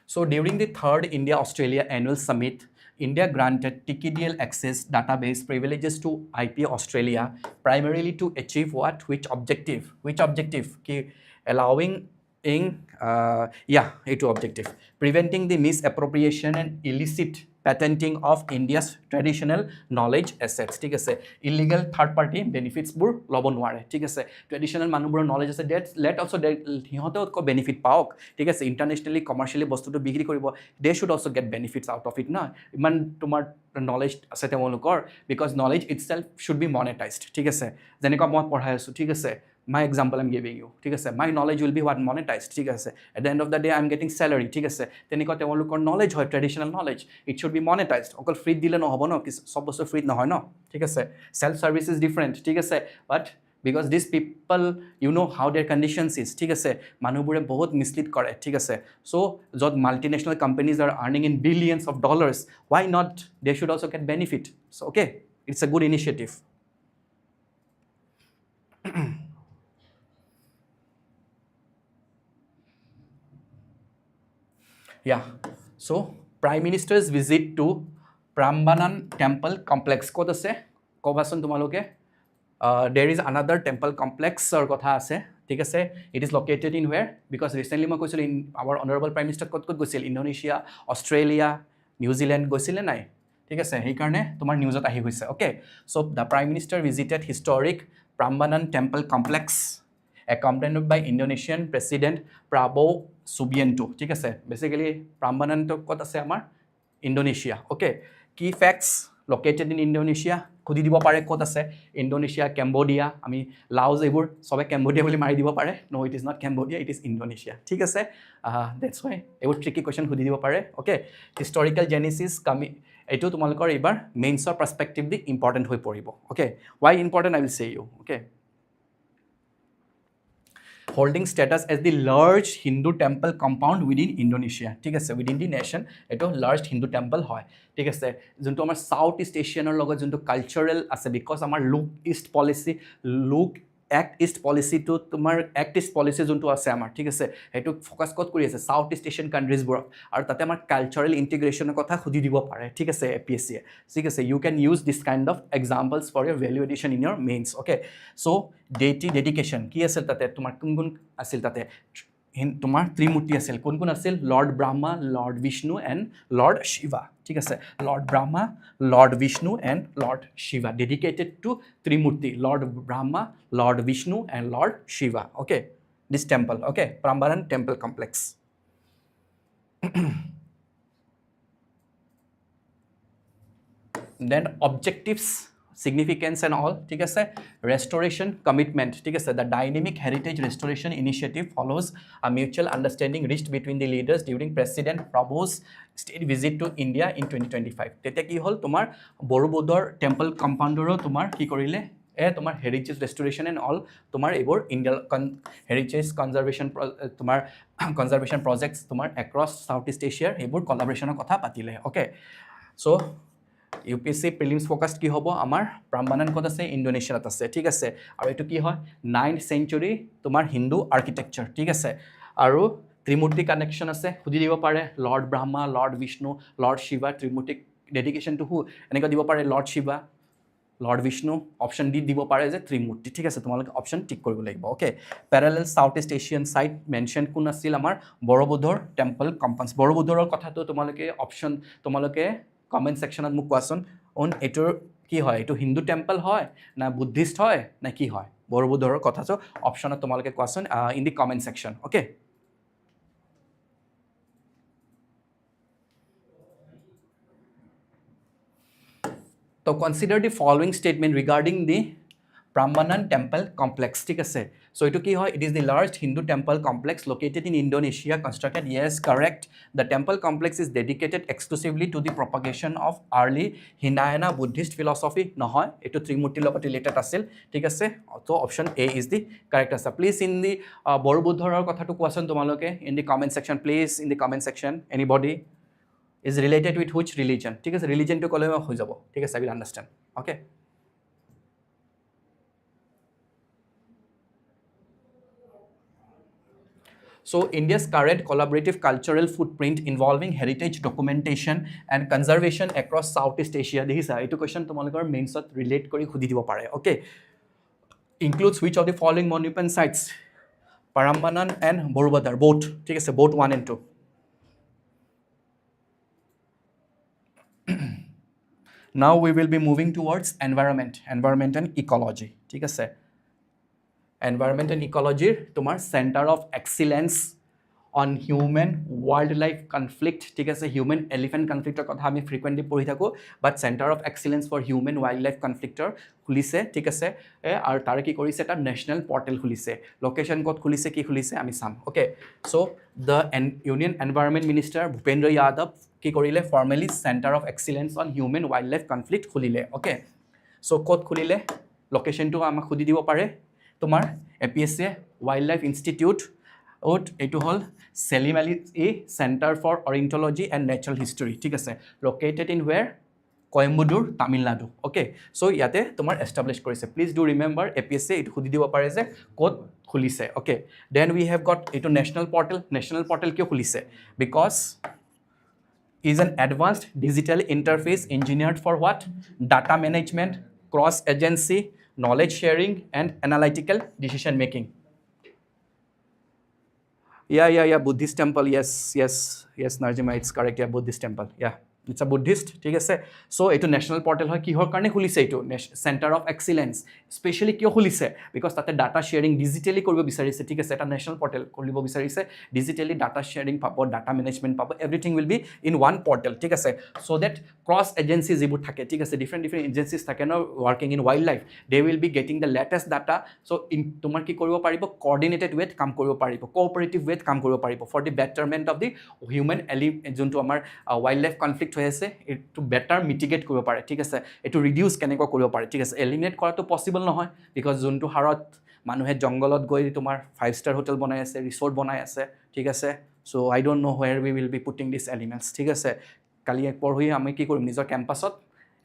So during the third India-Australia annual summit, India granted TKDL access database privileges to IP Australia primarily to achieve what? Which objective? Which objective? Allowing in, it's objective. Preventing the misappropriation and illicit patenting of India's traditional knowledge assets. ঠিক আছে illegal third party benefits বোৰ ল'ব নোৱাৰে ঠিক আছে traditional মানুহবোৰৰ knowledge আছে let also সিহঁতেও বেনিফিট পাওক ঠিক আছে ইণ্টাৰনেশ্যনেলি কমাৰ্চিয়েলি বস্তুটো বিক্ৰী কৰিব they should also get benefits out of it না ইমান তোমাৰ নলেজ আছে তেওঁলোকৰ because knowledge itself should be monetized ঠিক আছে যেনেকুৱা মই পঢ়াই আছোঁ ঠিক আছে my example I'm giving you ঠিক আছে my knowledge will be what monetized ঠিক আছে at the end of the day I'm getting salary ঠিক আছে তেনেকুৱা তেওঁলোকৰ knowledge হয় traditional knowledge it should be monetized অকল free দিলে নহ'ব ন সব বস্তু free নহয় ন ঠিক আছে self service is different ঠিক আছে but because these people you know how their conditions is ঠিক আছে মানুহবোৰে বহুত মিসলিড কৰে ঠিক আছে so যত multinational companies are earning in billions of dollars why not they should also get benefit so okay it's a good initiative yeah so prime minister's visit to Prambanan temple complex ক'ত আছে ক'বাচোন তোমালোকে there is another temple complex or kotha ase ঠিক আছে it is located in where because recently মই কৈছিল in our honorable prime minister ক'ত গৈছিল Indonesia Australia New Zealand গৈছিল নাই ঠিক আছে সেই কাৰণে তোমাৰ নিউজত আহি গৈছে okay so the prime minister visited historic Prambanan temple complex accompanied by Indonesian president Prabowo Subianto ঠিক আছে basically Prambanan to ক'ত আছে আমাৰ Indonesia okay key facts located in Indonesia খুদি দিব পাৰে ক'ত আছে Indonesia Cambodia আমি লাওজ এইবোৰ সবে Cambodia বুলি মাৰি দিব পাৰে no it is not Cambodia it is Indonesia ঠিক আছে that's why এইবোৰ tricky question খুদি দিব পাৰে okay historical genesis এইটো তোমালোকৰ এবাৰ মেইনছৰ পাৰ্সপেক্টিভ দি ইম্পৰ্টেন্ট হৈ পৰিব okay why important I will say you okay holding status as the large Hindu temple compound within Indonesia ঠিক আছে within the nation এটো large Hindu temple হয় ঠিক আছে যোনটো আমাৰ সাউথ ইষ্ট এছিয়ানৰ লগত যোনটো কালচাৰাল আছে বিকজ আমাৰ look east policy look act east policy to তোমাৰ অ্যাক্ট ইষ্ট পলিসি যোনটো আছে আমাৰ ঠিক আছে হেতু ফোকাস কত কৰি আছে সাউথ ইষ্ট এছিয়ান কান্ট্ৰিজ বোৰ আৰু তাতে আমাৰ কালচাৰাল ইন্টিগ্ৰেশনৰ কথা খুদি দিব পাৰে ঠিক আছে APSC ঠিক আছে you can use this kind of examples for your value addition in your mains okay so deity dedication কি আছিল তাতে তোমাৰ কোন আছিল তাতে তোমাৰ ত্ৰিমূৰ্তি আছিল কোন আছিল lord Brahma lord Vishnu and lord Shiva ঠিক আছে lord Brahma lord Vishnu and lord Shiva dedicated to Trimurti lord Brahma lord Vishnu and lord Shiva okay this temple okay Prambanan temple complex then objectives significance and all ঠিক আছে restoration commitment ঠিক আছে the dynamic heritage restoration initiative follows a mutual understanding reached between the leaders during president Prabowo's state visit to India in 2025 তেতে কি হল তোমাৰ বৰবুদৰ temple কম্পাউণ্ডৰো তোমাৰ কি কৰিলে তোমাৰ হেৰিটেজ ৰেষ্টৰেশ্যন এণ্ড অল তোমাৰ এইবোৰ ইণ্ডিয়ান হেৰিটেজ কনজাৰ্ভেশ্যন তোমাৰ কনজাৰ্ভেশ্যন প্ৰজেক্টছ তোমাৰ এক্ৰছ সাউথ ইষ্ট এছিয়াৰ এইবোৰ কলাবৰেশ্যনৰ কথা পাতিলে অ'কে চ' UPSC প্ৰিলিমছ ফোকাছড কি হ'ব আমাৰ Prambanan ক'ত আছে ইণ্ডোনেছিয়াত আছে ঠিক আছে আৰু এইটো কি হয় 9th century তোমাৰ হিন্দু আৰ্কিটেকচাৰ ঠিক আছে আৰু ত্ৰিমূৰ্তি কানেকশ্যন আছে খুদি দিব পাৰে lord Brahma lord Vishnu lord Shiva Trimurti dedication to who এনেকৈ দিব পাৰে lord Shiva lord Vishnu option D দিব পাৰে যে ত্ৰিমূৰ্তি ঠিক আছে তোমালোকে অপশ্যন টিক কৰিব লাগিব okay parallel south east Asian site mention কোন আছিল আমাৰ বৰবুদৰ টেম্পল কম্পাউণ্ডছ বৰবুদৰৰ কথাটো তোমালোকে অপশ্যন তোমালোকে কমেন্ট সেকশনত মোক কোৱাচোন অন এটোৰ কি হয় এটো হিন্দু টেম্পল হয় না বুদ্ধিষ্ট হয় না কি হয় বৰবুদৰৰ কথাটো অপশ্যনত তোমালোকে কোৱাচোন in the comment section okay So consider the following statement regarding the Prambanan temple complex ঠিক আছে so etu ki hoy it is the large Hindu temple complex located in Indonesia constructed yes correct the temple complex is dedicated exclusively to the propagation of early Hinayana Buddhist philosophy নহয় etu ত্ৰিমূৰ্তিৰ লগত related আছিল ঠিক আছে so option A is the correct answer please in the বৰবুদ্ধৰৰ কথাটো কোৱাচোন তোমালোকে in the comment section please in the comment section anybody is related with which religion ঠিক আছে religion to কলে হৈ যাব ঠিক আছে I will understand okay so India's current collaborative cultural footprint involving heritage documentation and conservation across Southeast Asia দেখিছা এইটো question তোমালোকৰ মেইনছত ৰিলেট কৰি খুদি দিব পাৰে okay includes which of the following monument sites Prambanan and Borobudar both ঠিক আছে both 1 and 2 now we will be moving towards environment and ecology ঠিক আছে environment and ecology তোমার center of excellence on human wildlife conflict ঠিক আছে human elephant conflict কথা আমি frequently পঢ়ি থাকো but center of excellence for human wildlife conflict খুলিছে ঠিক আছে আৰু তাৰ কি কৰিছে এটা national portal খুলিছে location ক'ত খুলিছে কি খুলিছে আমি চাম okay so the union environment minister Bhupendra Yadav কি কৰিলে formally center of excellence on human wildlife conflict খুলিলে okay so ক'ত খুলিলে location টো আমাক খুদি দিব পাৰে তোমাৰ APSC Wildlife Institute এইটো হ'ল Salim Ali Center for Ornithology and Natural History ঠিক আছে located in where Coimbatore Tamil Nadu okay so ইয়াতে তোমাৰ establish কৰিছে please do remember APSC এইটো খুদি দিব পাৰে যে ক'ত খুলিছে okay then we have got এইটো national portal কিয় খুলিছে because is an advanced digital interface engineered for what data management cross agency knowledge sharing and analytical decision making yeah Buddhist temple yes Narjima it's correct yeah Buddhist temple yeah it's a Buddhist ঠিক আছে so এইটো national portal হয় কিহৰ কাৰণে খুলিছে এইটো center of excellence especially কিয় খুলিছে because তাতে data sharing digitally কৰিব বিচাৰিছে ঠিক আছে এটা national portal খুলিব বিচাৰিছে digitally data sharing পাব data management পাব everything will be in one portal ঠিক আছে so that cross agencies যিবোৰ থাকে ঠিক আছে different agencies থাকে ন working in wildlife they will be getting the latest data so in তোমাৰ কি কৰিব পাৰিব coordinated way কাম কৰিব পাৰিব cooperative way কাম কৰিব পাৰিব for the betterment of the human যোনটো আমাৰ wildlife conflict হৈ আছে এটো বেটাৰ মিটিগেট কৰিব পাৰে ঠিক আছে এটো ৰিডিউস কেনেকৈ কৰিব পাৰে ঠিক আছে এলিমিনেট কৰাটো পসিবল নহয় বিকজ যোনটো হাৰত মানুহে জংগলত গৈ তোমাৰ 5 star হোটেল বনাই আছে ৰিসৰ্ট বনাই আছে ঠিক আছে so I don't know where we will be putting these elements ঠিক আছে কালি এক পৰহি আমি কি কৰিম নিজৰ কেম্পাছত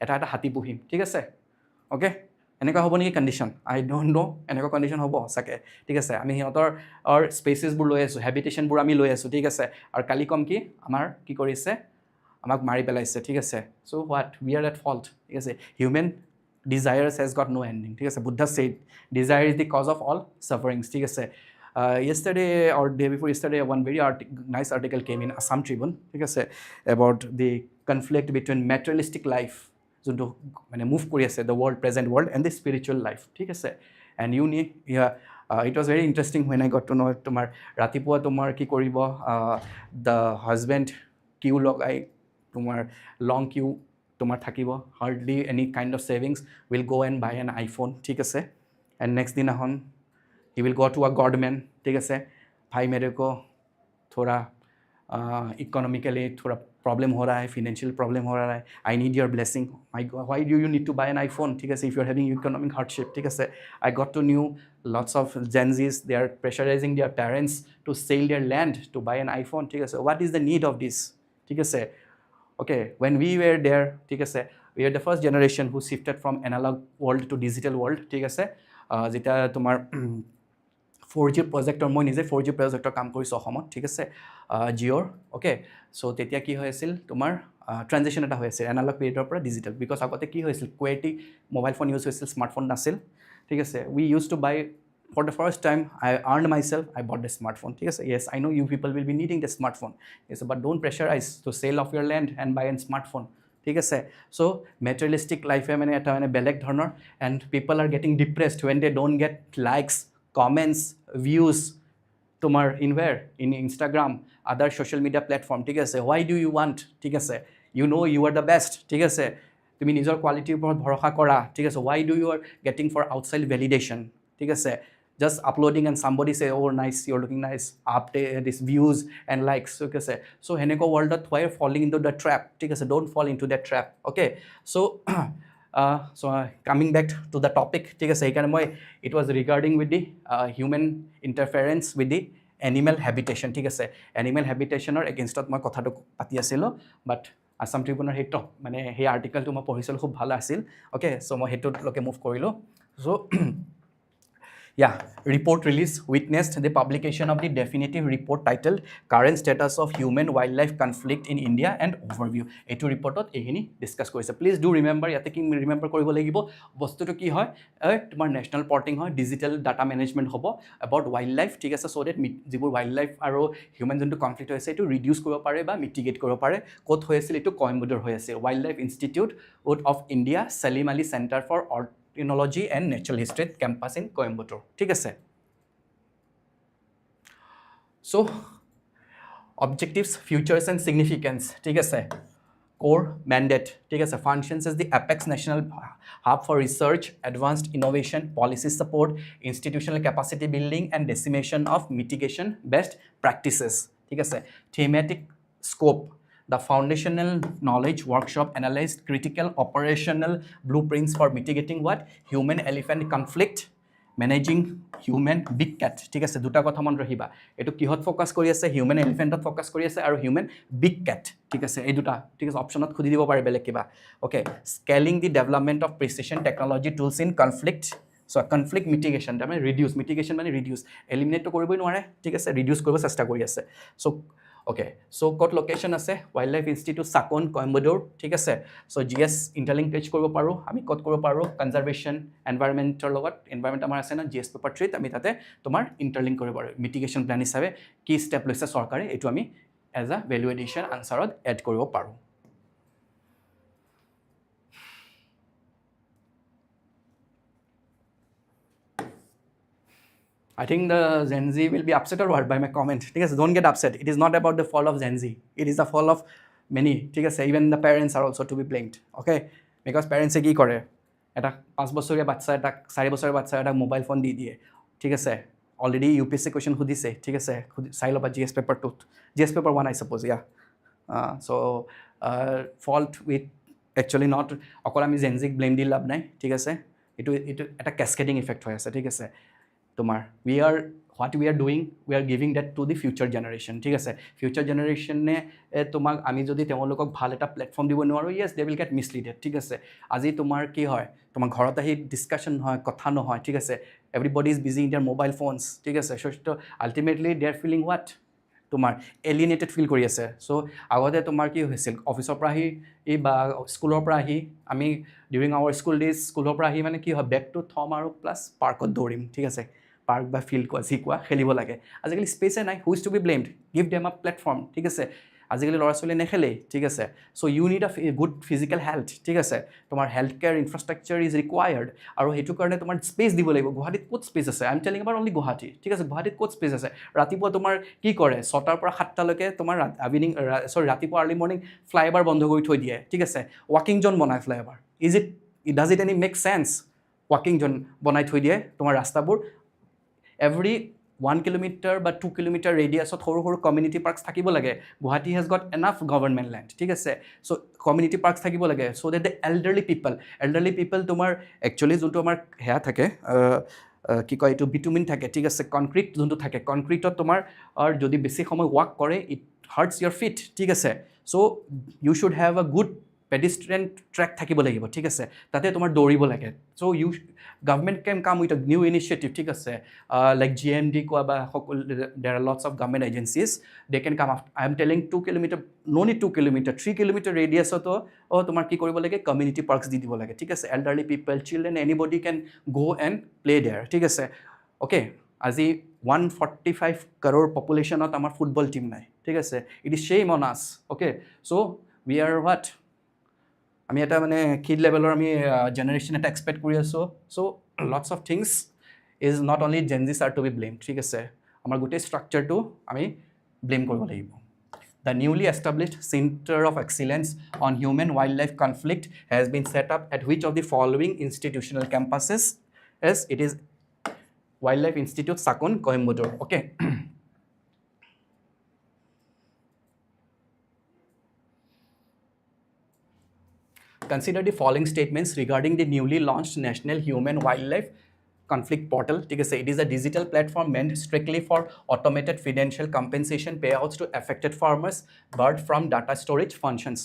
এটা হাতি পুহিম ঠিক আছে ওকে এনেকা হ'ব নেকি কন্ডিশন আই ডোন্ট নো এনেকা কন্ডিশন হ'ব সাকে ঠিক আছে আমি হিহঁতৰ স্পেসেস বোৰ লৈ আছো হ্যাবিটেশন বোৰ আমি লৈ আছো ঠিক আছে আৰু কালি কম কি আমাৰ কি কৰিছে আমাক মাৰি পেলাইছে ঠিক আছে so what we are at fault ঠিক আছে human desires has got no ending ঠিক আছে Buddha said desire is the cause of all sufferings ঠিক আছে yesterday or day before yesterday one very nice article came in Assam Tribune ঠিক আছে about the conflict between materialistic life যোনটো মানে move কৰি আছে the world present world and the spiritual life ঠিক আছে and you need it was very interesting when I got to know তোমাৰ ৰাতিপুৱা তোমাৰ কি কৰিব the husband কিউ লগাই তোমার long queue তোমার থাকিব hardly any kind of savings will go and buy an iPhone ঠিক আছে and next दिन এখন he will go to a godman ठीक আছে भाई मेरे को थोड़ा economically थोड़ा problem हो रहा है financial problem हो रहा है I need your blessing why do you need to buy an iPhone ठीक আছে if you are having economic hardship ठीक আছে I got to know lots of Gen Zs they are pressurizing their parents to sell their land to buy an iPhone ঠিক আছে what is the need of this ঠিক আছে okay when we were there ঠিক আছে we are the first generation who shifted from analog world to digital world ঠিক আছে যেটা তোমার 4G projector মই নিজে 4G projector কাম কৰিছো অসমত ঠিক আছে জিঅ'ৰ okay so তেতিয়া কি হৈছিল তোমাৰ ট্ৰানজিশন এটা হৈছিল এনালগ পিৰিয়ডৰ পৰা ডিজিটেল বিকজ আগতে কি হৈছিল কোৱালিটি মোবাইল ফোন ইউজ হৈছিল স্মাৰ্টফোন নাছিল ঠিক আছে we used to buy for the first time I earned myself I bought the smartphone ঠিক আছে yes I know you people will be needing the smartphone yes but don't pressurize to sell off your land and buy a smartphone ঠিক আছে so materialistic life মানে এটা মানে বেলেগ ধৰণৰ and people are getting depressed when they don't get likes comments views তোমার in where in Instagram other social media platform ঠিক আছে why do you want ঠিক আছে you know you are the best ঠিক আছে তুমি নিজৰ কোৱালিটিৰ ওপৰত ভৰসা কৰা ঠিক আছে why do you are getting for outside validation ঠিক আছে just uploading and somebody say oh nice you're looking nice update this views and likes okay say so heneko world that why are falling into the trap ঠিক আছে don't fall into that trap okay so coming back to the topic ঠিক আছে এখানে মই it was regarding with the human interference with the animal habitation ঠিক আছে animal habitation or against মই কথাটো পাতি আছিল but Assam Tribune হেটো মানে হে আৰ্টিকেলটো মই পঢ়িছিল খুব ভাল আছিল ওকে সো মই হেটো লকে মুভ কৰিলো so yeah report release witnessed the publication of the definitive report titled current status of human wildlife conflict in India and overview etu reportot ehini discuss korise please do remember yate ki remember koribo lagibo bostuto ki hoy tomar national porting hoy digital data management hobo about wildlife ঠিক আছে so that jibur wildlife aro human jonto conflict hoise etu reduce koribo pare ba mitigate koribo pare kot hoyesil etu Coimbatore hoyase Wildlife Institute of India Salim Ali Center for Ecology and Natural History campus in Coimbatore ঠিক আছে so objectives features and significance ঠিক আছে core mandate ঠিক আছে functions as the apex national hub for research advanced innovation policy support institutional capacity building and dissemination of mitigation best practices ঠিক আছে thematic scope the foundational knowledge workshop analyzed critical operational blueprints for mitigating what human elephant conflict managing human big cat ঠিক আছে দুটা কথা মনত ৰাখিবা এইটো কিহত ফ'কাছ কৰি আছে হিউমেন এলিফেণ্টত ফ'কাছ কৰি আছে আৰু হিউমেন বিগ কেট ঠিক আছে এই দুটা ঠিক আছে অপশ্যনত খুজি দিব পাৰে বেলেগ কিবা okay scaling the development of precision technology tools in conflict so' conflict mitigation তাৰমানে ৰিডিউচ মিটিগেশ্যন মানে ৰিডিউচ এলিমিনেটটো কৰিবই নোৱাৰে ঠিক আছে ৰিডিউচ কৰিব চেষ্টা কৰি আছে চ' অ'কে চ' ক'ত লোকেশ্যন আছে wild life institute SACON Coimbatore ঠিক আছে চ' GS ইণ্টাৰলিংক পেজ কৰিব পাৰোঁ আমি ক'ত কৰিব পাৰোঁ কনজাৰ্ভেশ্যন এনভাইৰমেণ্টৰ লগত এনভাইৰমেণ্ট আমাৰ আছে ন GS পেপাৰ 3 আমি তাতে তোমাৰ ইণ্টাৰলিংক কৰিব পাৰোঁ মিটিগেশ্যন প্লেন হিচাপে কি ষ্টেপ লৈছে চৰকাৰে এইটো আমি as a value addition আনচাৰত add কৰিব পাৰোঁ I think the Gen Z will be upset or what by my comment. Don't get upset. It is not about the fall of Gen Z. It is the fall of many. Even the parents are also to be blamed. Okay? Because parents কি কৰে এটা 5 বছৰীয়া বাচ্চা এটা 4 বছৰীয়া বাচ্চা এটা mobile phone দি দিয়ে ঠিক আছে অলৰেডি UPSC কোৱেশ্চন সুধিছে ঠিক আছে চাই ল'বা GS paper 2 GS paper 1 I suppose yeah so fault with actually not অকল আমি Gen Z blame দি লাভ নাই ঠিক আছে এইটো এটা cascading effect হৈ আছে ঠিক আছে তোমার what we are doing we are giving that to the future generation ঠিক আছে future generation তোমাক আমি যদি তেওঁলোকক ভাল এটা প্ল্যাটফর্ম দিব নোৱাৰো yes they will get misleaded ঠিক আছে আজি তোমাৰ কি হয় তোমাৰ ঘৰত আহি ডিসকাশন হয় কথা নহয় ঠিক আছে everybody is busy in their mobile phones ঠিক আছে so ultimately they are feeling what তোমাৰ এলিয়েনেটেড ফিল কৰি আছে সো আগতে তোমাৰ কি হৈছিল অফিসৰ পৰা আহি বা স্কুলৰ পৰা আহি আমি ডিউৰিং আৱাৰ স্কুল ডেজ স্কুলৰ পৰা আহি মানে কি হয় বেক টু থম আৰু প্লাস পাৰ্কত দৌৰিম ঠিক আছে পাৰ্ক বা ফিল্ড কোৱা যি কোৱা খেলিব লাগে আজিকালি স্পেচে নাই who is to be blamed give them a platform ঠিক আছে আজিকালি ল'ৰা ছোৱালী নেখেলেই ঠিক আছে so' you need a good physical health ঠিক আছে তোমাৰ health care infrastructure is required আৰু সেইটো কাৰণে তোমাৰ স্পেচ দিব লাগিব গুৱাহাটীত ক'ত স্পেচ আছে I am telling about only Guwahati ঠিক আছে গুৱাহাটীত ক'ত স্পেচ আছে ৰাতিপুৱা তোমাৰ কি কৰে 6টাৰ পৰা 7টালৈকে তোমাৰ ৰাতিপুৱা আৰ্লি মৰ্ণিং ফ্লাইঅভাৰ বন্ধ কৰি থৈ দিয়ে ঠিক আছে ৱাকিং জ'ন বনায় flyover does it any make sense ৱাকিং জ'ন বনাই থৈ দিয়ে তোমাৰ ৰাস্তাবোৰ every 1 kilometer বা 2 kilometer radius সৰু community parks থাকিব লাগে Guwahati has got enough government land ঠিক আছে so community parks থাকিব লাগে so that the elderly people তোমাৰ actually যোনটো আমাৰ হেয়া থাকে কি কয় এইটো বিটুমিন থাকে ঠিক আছে কনক্ৰিট যোনটো থাকে কনক্ৰিটত তোমাৰ আৰু যদি বেছি সময় ৱাক কৰে ইট হাৰ্টস your feet ঠিক আছে so you should have a good pedestrian track থাকিব লাগিব ঠিক আছে তাতে তোমাৰ দৌৰিব লাগে so you government can come with a new initiative ঠিক আছে like GMD কোৱা বা there are lots of government agencies they can come after I am telling 2 kilometer no need 2 kilometer 3 kilometer radius তো তোমাৰ কি কৰিব লাগে community parks দি দিব লাগে ঠিক আছে elderly people children anybody can go and play there ঠিক আছে okay আজি 145 crore populationত আমাৰ ফুটবল টিম নাই ঠিক আছে it is shame on us okay so we are what আমি এটা মানে কিড লেভেলৰ আমি জেনাৰেশ্যন এটা এক্সপেক্ট কৰি আছোঁ so' lots of things is not only gen Z's are to be blame ঠিক আছে আমাৰ গোটেই ষ্ট্ৰাকচাৰটো আমি ব্লেম কৰিব লাগিব the newly established centre of excellence on human wildlife conflict has been set up at which of the following institutional campuses as it is wildlife institute SACON Coimbatore okay Consider the following statements regarding the newly launched National Human Wildlife Conflict Portal. It is a digital platform meant strictly for automated financial compensation payouts to affected farmers, but from data storage functions.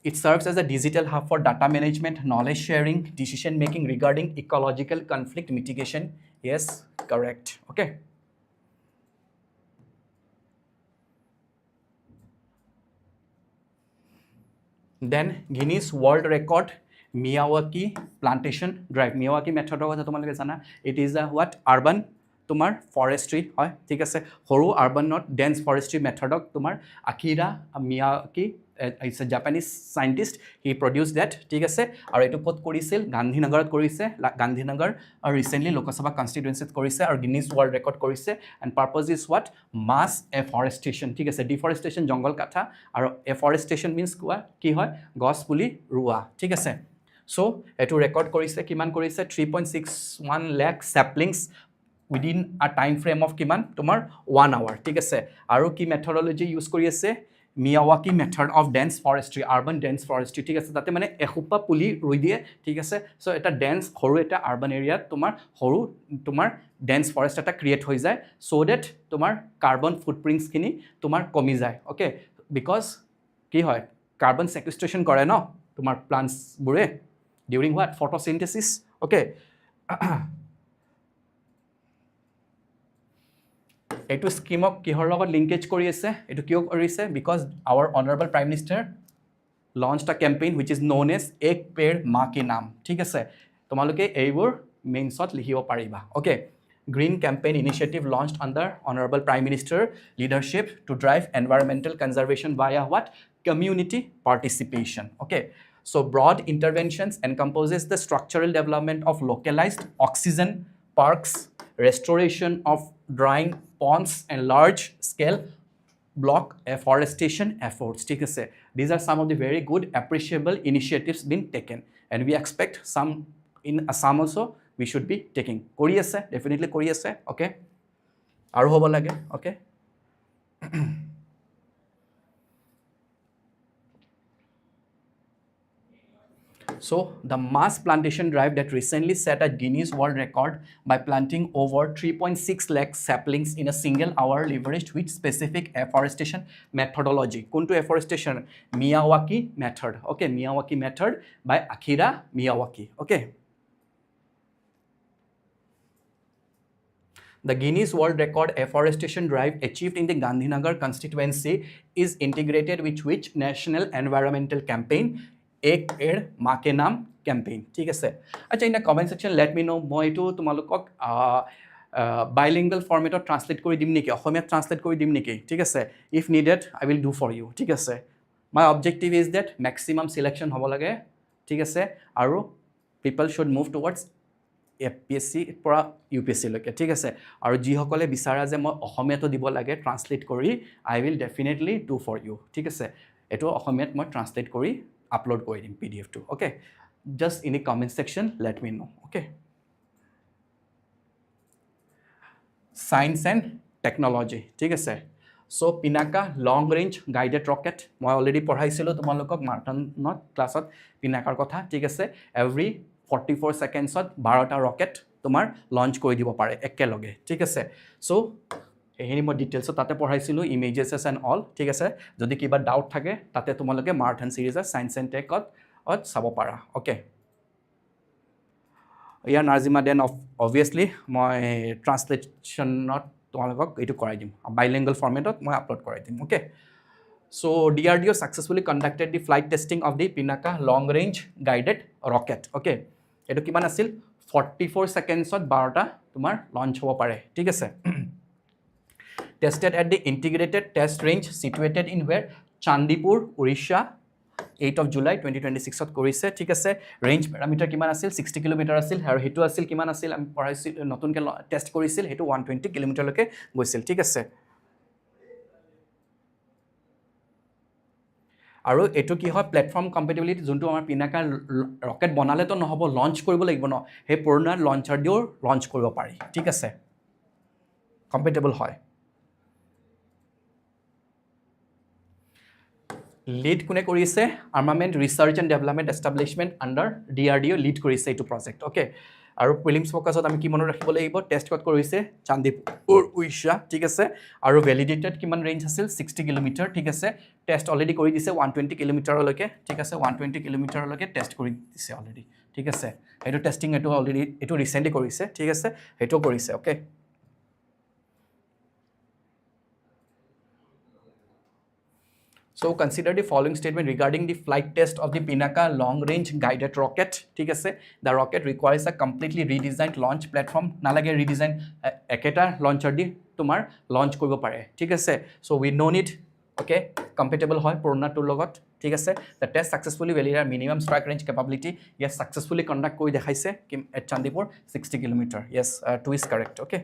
It serves as a digital hub for data management, knowledge sharing, decision making regarding ecological conflict mitigation. Yes, correct. Okay. Then Guinness World Record Miyawaki Plantation Drive. Miyawaki method কথা তোমালোকে জানা it is a what urban তোমাৰ forestry হয় ঠিক আছে সৰু urbanত dense forestry methodক তোমাৰ Akira Miyawaki is a Japanese scientist he produced that ঠিক আছে আৰু এটো ক'ত কৰিছিল গান্ধীনগৰত কৰিছে গান্ধীনগৰ আৰু ৰিসেন্টলি লোকসভা কনস্টিটুৱেন্সিত কৰিছে আৰু গিনিছ ৱৰ্ল্ড ৰেকৰ্ড কৰিছে এণ্ড পাৰপজ ইজ হোৱাট মাছ এফৰেষ্টেশ্যন ঠিক আছে ডিফৰেষ্টেশ্যন জংগল কাটা আৰু এফৰেষ্টেশ্যন মিন্স কি হয় গছ পুলি ৰোৱা ঠিক আছে চ' এটো ৰেকৰ্ড কৰিছে কিমান কৰিছে 3.61 lakh saplings within a time frame of কিমান তোমাৰ 1 hour ঠিক আছে আৰু কি মেথডলজি ইউজ কৰি আছে Miyawaki method of dense forestry urban dense forestry ঠিক আছে তাতে মানে এসোপা পুলি ৰুই দিয়ে ঠিক আছে সো এটা ডেন্স সৰু এটা আৰ্বান এৰিয়াত তোমাৰ সৰু তোমাৰ ডেন্স ফৰেষ্ট এটা ক্ৰিয়েট হৈ যায় সো দ্যাট তোমাৰ কাৰ্বন ফুটপ্ৰিণ্টছখিনি তোমাৰ কমি যায় ওকে বিকজ কি হয় কাৰ্বন সেকুষ্ট্ৰেশ্যন কৰে ন তোমাৰ প্লান্টছবোৰে ডিউৰিং হোৱাট ফটোচিনথেসিস ওকে এইটো স্কিমক কিহৰ লগত লিংকেজ কৰি আছে এইটো কিয় কৰিছে because our honourable prime minister launched a campaign which is known as ek peड़ maa ke naam ঠিক আছে তোমালোকে এইবোৰ মেইনছত লিখিব পাৰিবা okay green campaign initiative launched under honorable prime minister leadership to drive environmental conservation via what community participation okay so broad interventions encompasses the structural development of localized oxygen parks restoration of drying ponds and large scale block afforestation efforts ঠিক আছে these are some of the very good appreciable initiatives being taken and we expect some in Assam also we should be taking কৰি আছে definitely কৰি আছে okay আৰু হ'ব লাগে okay So the mass plantation drive that recently set a Guinness World Record by planting over 3.6 lakh saplings in a single hour leveraged with specific afforestation methodology. Kuntu afforestation Miyawaki method. Okay, Miyawaki method by Akira Miyawaki. Okay. The Guinness World Record afforestation drive achieved in the Gandhinagar constituency is integrated with which national environmental campaign एक पेड़ माँ के नाम campaign ठीक है अच्छा in comment section let me know मैं तो तुम्हालोকক bilingual फॉर्मेटत translate कर दिम नेকি অসমীয়া ट्रांसलेट कर दिम नेকি ठीक है if needed I will do for you ठीक है my objective is that maximum selection হ'ব লাগে ঠিক আছে আৰু পিপল শুড মুভ টুৱাৰ্ड्स APSC পৰা UPSC লৈকে ঠিক আছে আৰু যিসকলে বিচাৰা যে মই অসমীয়াটো দিব লাগে ট্ৰান্সলেট কৰি I will definitely do for you ঠিক আছে এটো অসমীয়াত মই ট্ৰান্সলেট কৰি upload কৰি দিম PDF to okay just in the comment section let me know okay science and technology ঠিক আছে so Pinaka long range guided rocket মই already পঢ়াইছিলো তোমালোকক মাৰ্টনত ক্লাছত পিনাকাৰ কথা ঠিক আছে every 44 seconds ত 12টা ৰকেট তোমাৰ লঞ্চ কৰি দিব পাৰে একেলগে ঠিক আছে so এইখিনি মই ডিটেইলছত তাতে পঢ়াইছিলো ইমেজেছ এণ্ড অল ঠিক আছে যদি কিবা ডাউট থাকে তাতে তোমালোকে মাৰাথন সিৰিজৰ সায়েন্স এণ্ড টেকত চাব পাৰা ওকে ইয়াৰ নাজিমা দেন অবভিয়াছলি মই ট্ৰান্সলেশ্যনত তোমালোকক এইটো কৰাই দিম বাইলিংগুৱেল ফৰ্মেটত মই আপলোড কৰাই দিম okay so DRDO successfully conducted the flight testing of the Pinaka long range guided rocket okay এইটো কিমান আছিল 44 সেকেন্ডছত 12টা তোমাৰ লঞ্চ হ'ব পাৰে ঠিক আছে tested at the integrated test range situated in where Chandipur, Odisha 8 of July 2026 ত কৰিছে ঠিক আছে ৰেঞ্জ প্যাৰামিটাৰ কিমান আছিল 60 কিলোমিটাৰ আছিল আৰু হেতু আছিল কিমান আছিল আমি পঢ়াইছি নতুনকে টেষ্ট কৰিছিল হেতু 120 কিলোমিটাৰ লৈকে গৈছিল ঠিক আছে আৰু এটো কি হয় প্ল্যাটফৰ্ম কম্পেটিবিলিটি যোনটো আমাৰ পিনাকা ৰকেট বনালে তো নহব লঞ্চ কৰিব লাগিব ন হে পুৰণা লঞ্চাৰ দিও লঞ্চ কৰিব পাৰি ঠিক আছে কম্পেটিবল হয় lead কোনে কৰিছে armament research and development establishment under DRDO lead কৰিছে এইটো project okay আৰু প্ৰিলিমছ ফোকাসত আমি কি মনত ৰাখিব লাগিব টেষ্ট কত কৰিছে চান্দিপুৰ উইশা ঠিক আছে আৰু ভ্যালিডেটেড কিমান ৰেঞ্জ আছিল 60 কিলোমিটাৰ ঠিক আছে টেষ্ট অলৰেডি কৰি দিছে 120 কিলোমিটাৰ লৈকে ঠিক আছে 120 কিলোমিটাৰ লৈকে টেষ্ট কৰি দিছে অলৰেডি ঠিক আছে এটো টেষ্টিং এটো অলৰেডি এটো ৰিসেন্টলি কৰিছে ঠিক আছে হেটো কৰিছে okay So consider the following statement regarding the flight test of the Pinaka long range guided rocket ঠিক আছে the rocket requires a completely redesigned launch platform নালাগে redesign একেটা লঞ্চাৰ দি তোমাৰ লঞ্চ কৰিব পাৰে ঠিক আছে so we no need okay compatible হয় পুৰণাটোৰ লগত ঠিক আছে the test successfully validated minimum strike range capability yes successfully conduct কৰি দেখাইছে at Chandipur 60 km yes 2 is correct okay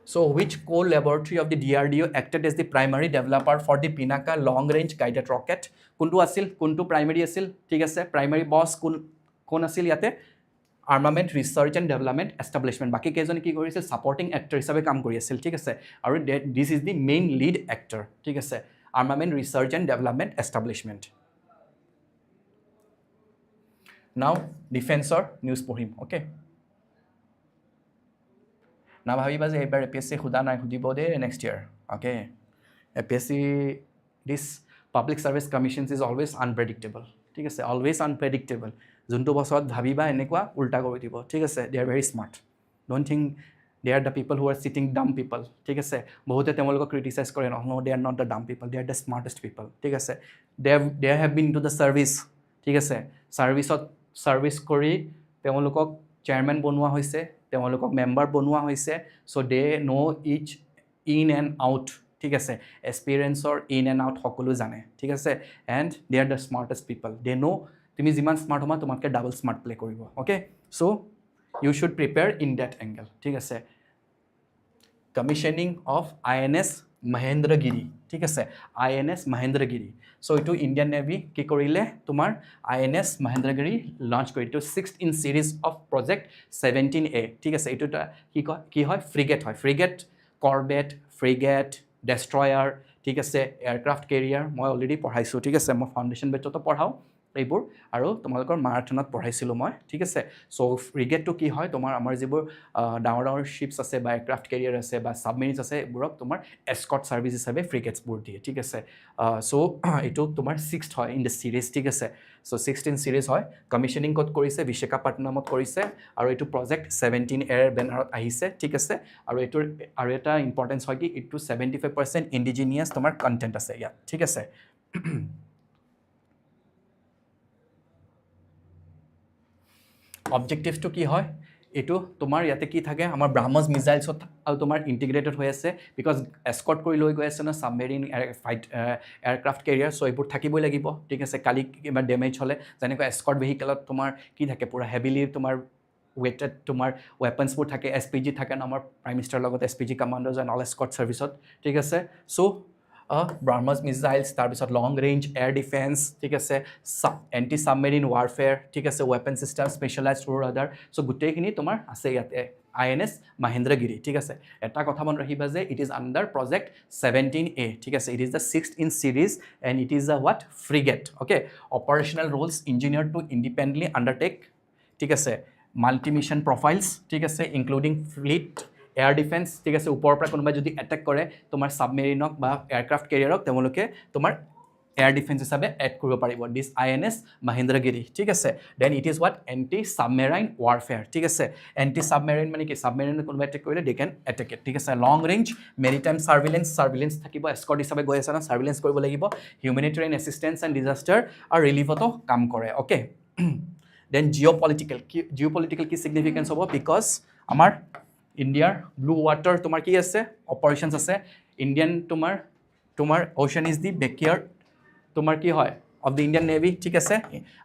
So which core laboratory of the DRDO acted as the primary developer for the Pinaka long range guided rocket কোনটো আছিল কোনটো primary আছিল ঠিক আছে primary boss কোন আছিল ইয়াতে আৰ্মামেণ্ট ৰিচাৰ্চ এণ্ড ডেভেলপমেণ্ট এষ্টাব্লিছমেণ্ট বাকী কেইজনে কি কৰিছিল ছাপৰ্টিং এক্টৰ হিচাপে কাম কৰি আছিল ঠিক আছে আৰু this is the main lead actor ঠিক আছে আৰ্মামেণ্ট ৰিচাৰ্চ এণ্ড ডেভেলপমেণ্ট এষ্টাব্লিছমেণ্ট নাও ডিফেন্সৰ নিউজ পঢ়িম অ'কে না ভাবিবা যে এইবাৰ APSC সোধা নাই সুধিব দেই next year okay APSC this public service commissions is always unpredictable ঠিক আছে অলৱেজ আনপ্ৰেডিক্টেবল যোনটো বছৰত ভাবিবা এনেকুৱা উল্টা কৰি দিব ঠিক আছে they are very smart don't think they are the people who are sitting dumb people ঠিক আছে বহুতে তেওঁলোকক ক্ৰিটিচাইজ কৰে ন they are not the dumb people they are the smartest people ঠিক আছে they have been to the service ঠিক আছে ছাৰ্ভিচ কৰি তেওঁলোকক চেয়াৰমেন বনোৱা হৈছে তেওঁলোকক মেম্বাৰ বনোৱা হৈছে চ' দে ন' ইচ ইন এণ্ড আউট ঠিক আছে এক্সপিৰিয়েঞ্চৰ ইন এণ্ড আউট সকলো জানে ঠিক আছে and they are the smartest people they know' তুমি যিমান স্মাৰ্ট হ'বা তোমাতকৈ ডাবল স্মাৰ্ট প্লে কৰিব okay so' you should prepare in that angle ঠিক আছে কমিশ্যনিং অফ INS মহেন্দ্ৰগিৰি ঠিক আছে INS মহেন্দ্ৰগিৰি চ' এইটো ইণ্ডিয়ান নেভি কি কৰিলে তোমাৰ INS মহেন্দ্ৰগিৰি লঞ্চ কৰি এইটো 6th in series of project 17A ঠিক আছে এইটো কি হয় ফ্ৰিগেট কৰবেট ফ্ৰিগেট ডেষ্ট্ৰয়াৰ ঠিক আছে এয়াৰক্ৰাফ্ট কেৰিয়াৰ মই অলৰেডি পঢ়াইছোঁ ঠিক আছে মই ফাউণ্ডেশ্যন বেটতো পঢ়াওঁ এইবোৰ আৰু তোমালোকৰ মাৰাথনত পঢ়াইছিলোঁ মই ঠিক আছে চ' ফ্ৰিগেটটো কি হয় তোমাৰ আমাৰ যিবোৰ ডাঙৰ ডাঙৰ শ্বিপছ আছে বা এয়াৰক্ৰাফ্ট কেৰিয়াৰ আছে বা ছাবমেৰিনছ আছে এইবোৰক তোমাৰ এস্কৰ্ট ছাৰ্ভিচ হিচাপে ফ্ৰিগেটছবোৰ দিয়ে ঠিক আছে চ' এইটো তোমাৰ 6th হয় ইন দ্য ছিৰিজ ঠিক আছে চ' 6th ইন ছিৰিজ হয় কমিশ্যনিং ক'ত কৰিছে বিশাখাপট্টনমত কৰিছে আৰু এইটো প্ৰজেক্ট 17A বেনাৰত আহিছে ঠিক আছে আৰু এইটোৰ আৰু এটা ইম্পৰ্টেঞ্চ হয় কি এইটো 75% ইণ্ডিজিনিয়াছ তোমাৰ কণ্টেণ্ট আছে ইয়াত ঠিক আছে অবজেক্টিভটো কি হয় এইটো তোমাৰ ইয়াতে কি থাকে আমাৰ ব্ৰাহ্মছ মিছাইলছত আৰু তোমাৰ ইণ্টিগ্ৰেটেড হৈ আছে বিকজ এস্কৰ্ট কৰি লৈ গৈ আছে ন ছাবমেৰিন এয়াৰক্ৰাফ্ট কেৰিয়াৰ চ' এইবোৰ থাকিবই লাগিব ঠিক আছে কালি কিবা ডেমেজ হ'লে যেনেকৈ এস্কৰ্ট ভেহিকেলত তোমাৰ কি থাকে পূৰা হেভিলি তোমাৰ ৱেটেড তোমাৰ ৱেপনছবোৰ থাকে SPG থাকে ন আমাৰ প্ৰাইম মিনিষ্টাৰৰ লগত SPG commanders and all escort ছাৰ্ভিচত ঠিক আছে চ' ব্ৰাহ্মছ মিছাইলছ তাৰপিছত লং ৰেঞ্জ এয়াৰ ডিফেন্স ঠিক আছে এণ্টি ছাবমেৰিন ৱাৰফেয়াৰ ঠিক আছে ৱেপন ছিষ্টেম স্পেচিয়েলাইজড ফৰ আদাৰ চ' গোটেইখিনি তোমাৰ আছে ইয়াতে INS মহেন্দ্ৰগিৰি ঠিক আছে এটা কথা মনত ৰাখিবা যে it is under project 17A ঠিক আছে it is the 6th in series and it is the what frigate okay operational roles engineer to independently undertake ঠিক আছে মাল্টি মিছন প্ৰফাইলছ ঠিক আছে ইনক্লুডিং ফ্লিট এয়াৰ ডিফেন্স ঠিক আছে ওপৰৰ পৰা কোনোবাই যদি এটেক কৰে তোমাৰ ছাবমেৰিনক বা এয়াৰক্ৰাফ্ট কেৰিয়াৰক তেওঁলোকে তোমাৰ এয়াৰ ডিফেন্স হিচাপে এড কৰিব পাৰিব দিছ INS মহেন্দ্ৰগিৰি ঠিক আছে then it is what anti submarine warfare ঠিক আছে এণ্টি ছাবমেৰাইন মানে কি ছাবমেৰিনত কোনোবাই এটেক কৰিলে দে কেন এটেক ইট ঠিক আছে লং ৰেঞ্জ মেৰিটাইম ছাৰ্ভিলেঞ্চ থাকিব এস্কৰ্ট হিচাপে গৈ আছে ন ছাৰ্ভিলেঞ্চ কৰিব লাগিব হিউমেনিটেৰিয়ান এছিষ্টেঞ্চ এণ্ড ডিজাষ্টাৰ আৰু ৰিলিফতো কাম কৰে অ'কে দেন জিঅ' পলিটিকেল কি ছিগনিফিকেঞ্চ হ'ব বিকজ আমাৰ ইণ্ডিয়াৰ ব্লু ৱাটাৰ তোমাৰ কি আছে অপাৰেশ্যনছ আছে ইণ্ডিয়ান তোমাৰ অ'চেন ইজ দি বেকয়াৰ্ড তোমাৰ কি হয় অফ দি ইণ্ডিয়ান নেভি ঠিক আছে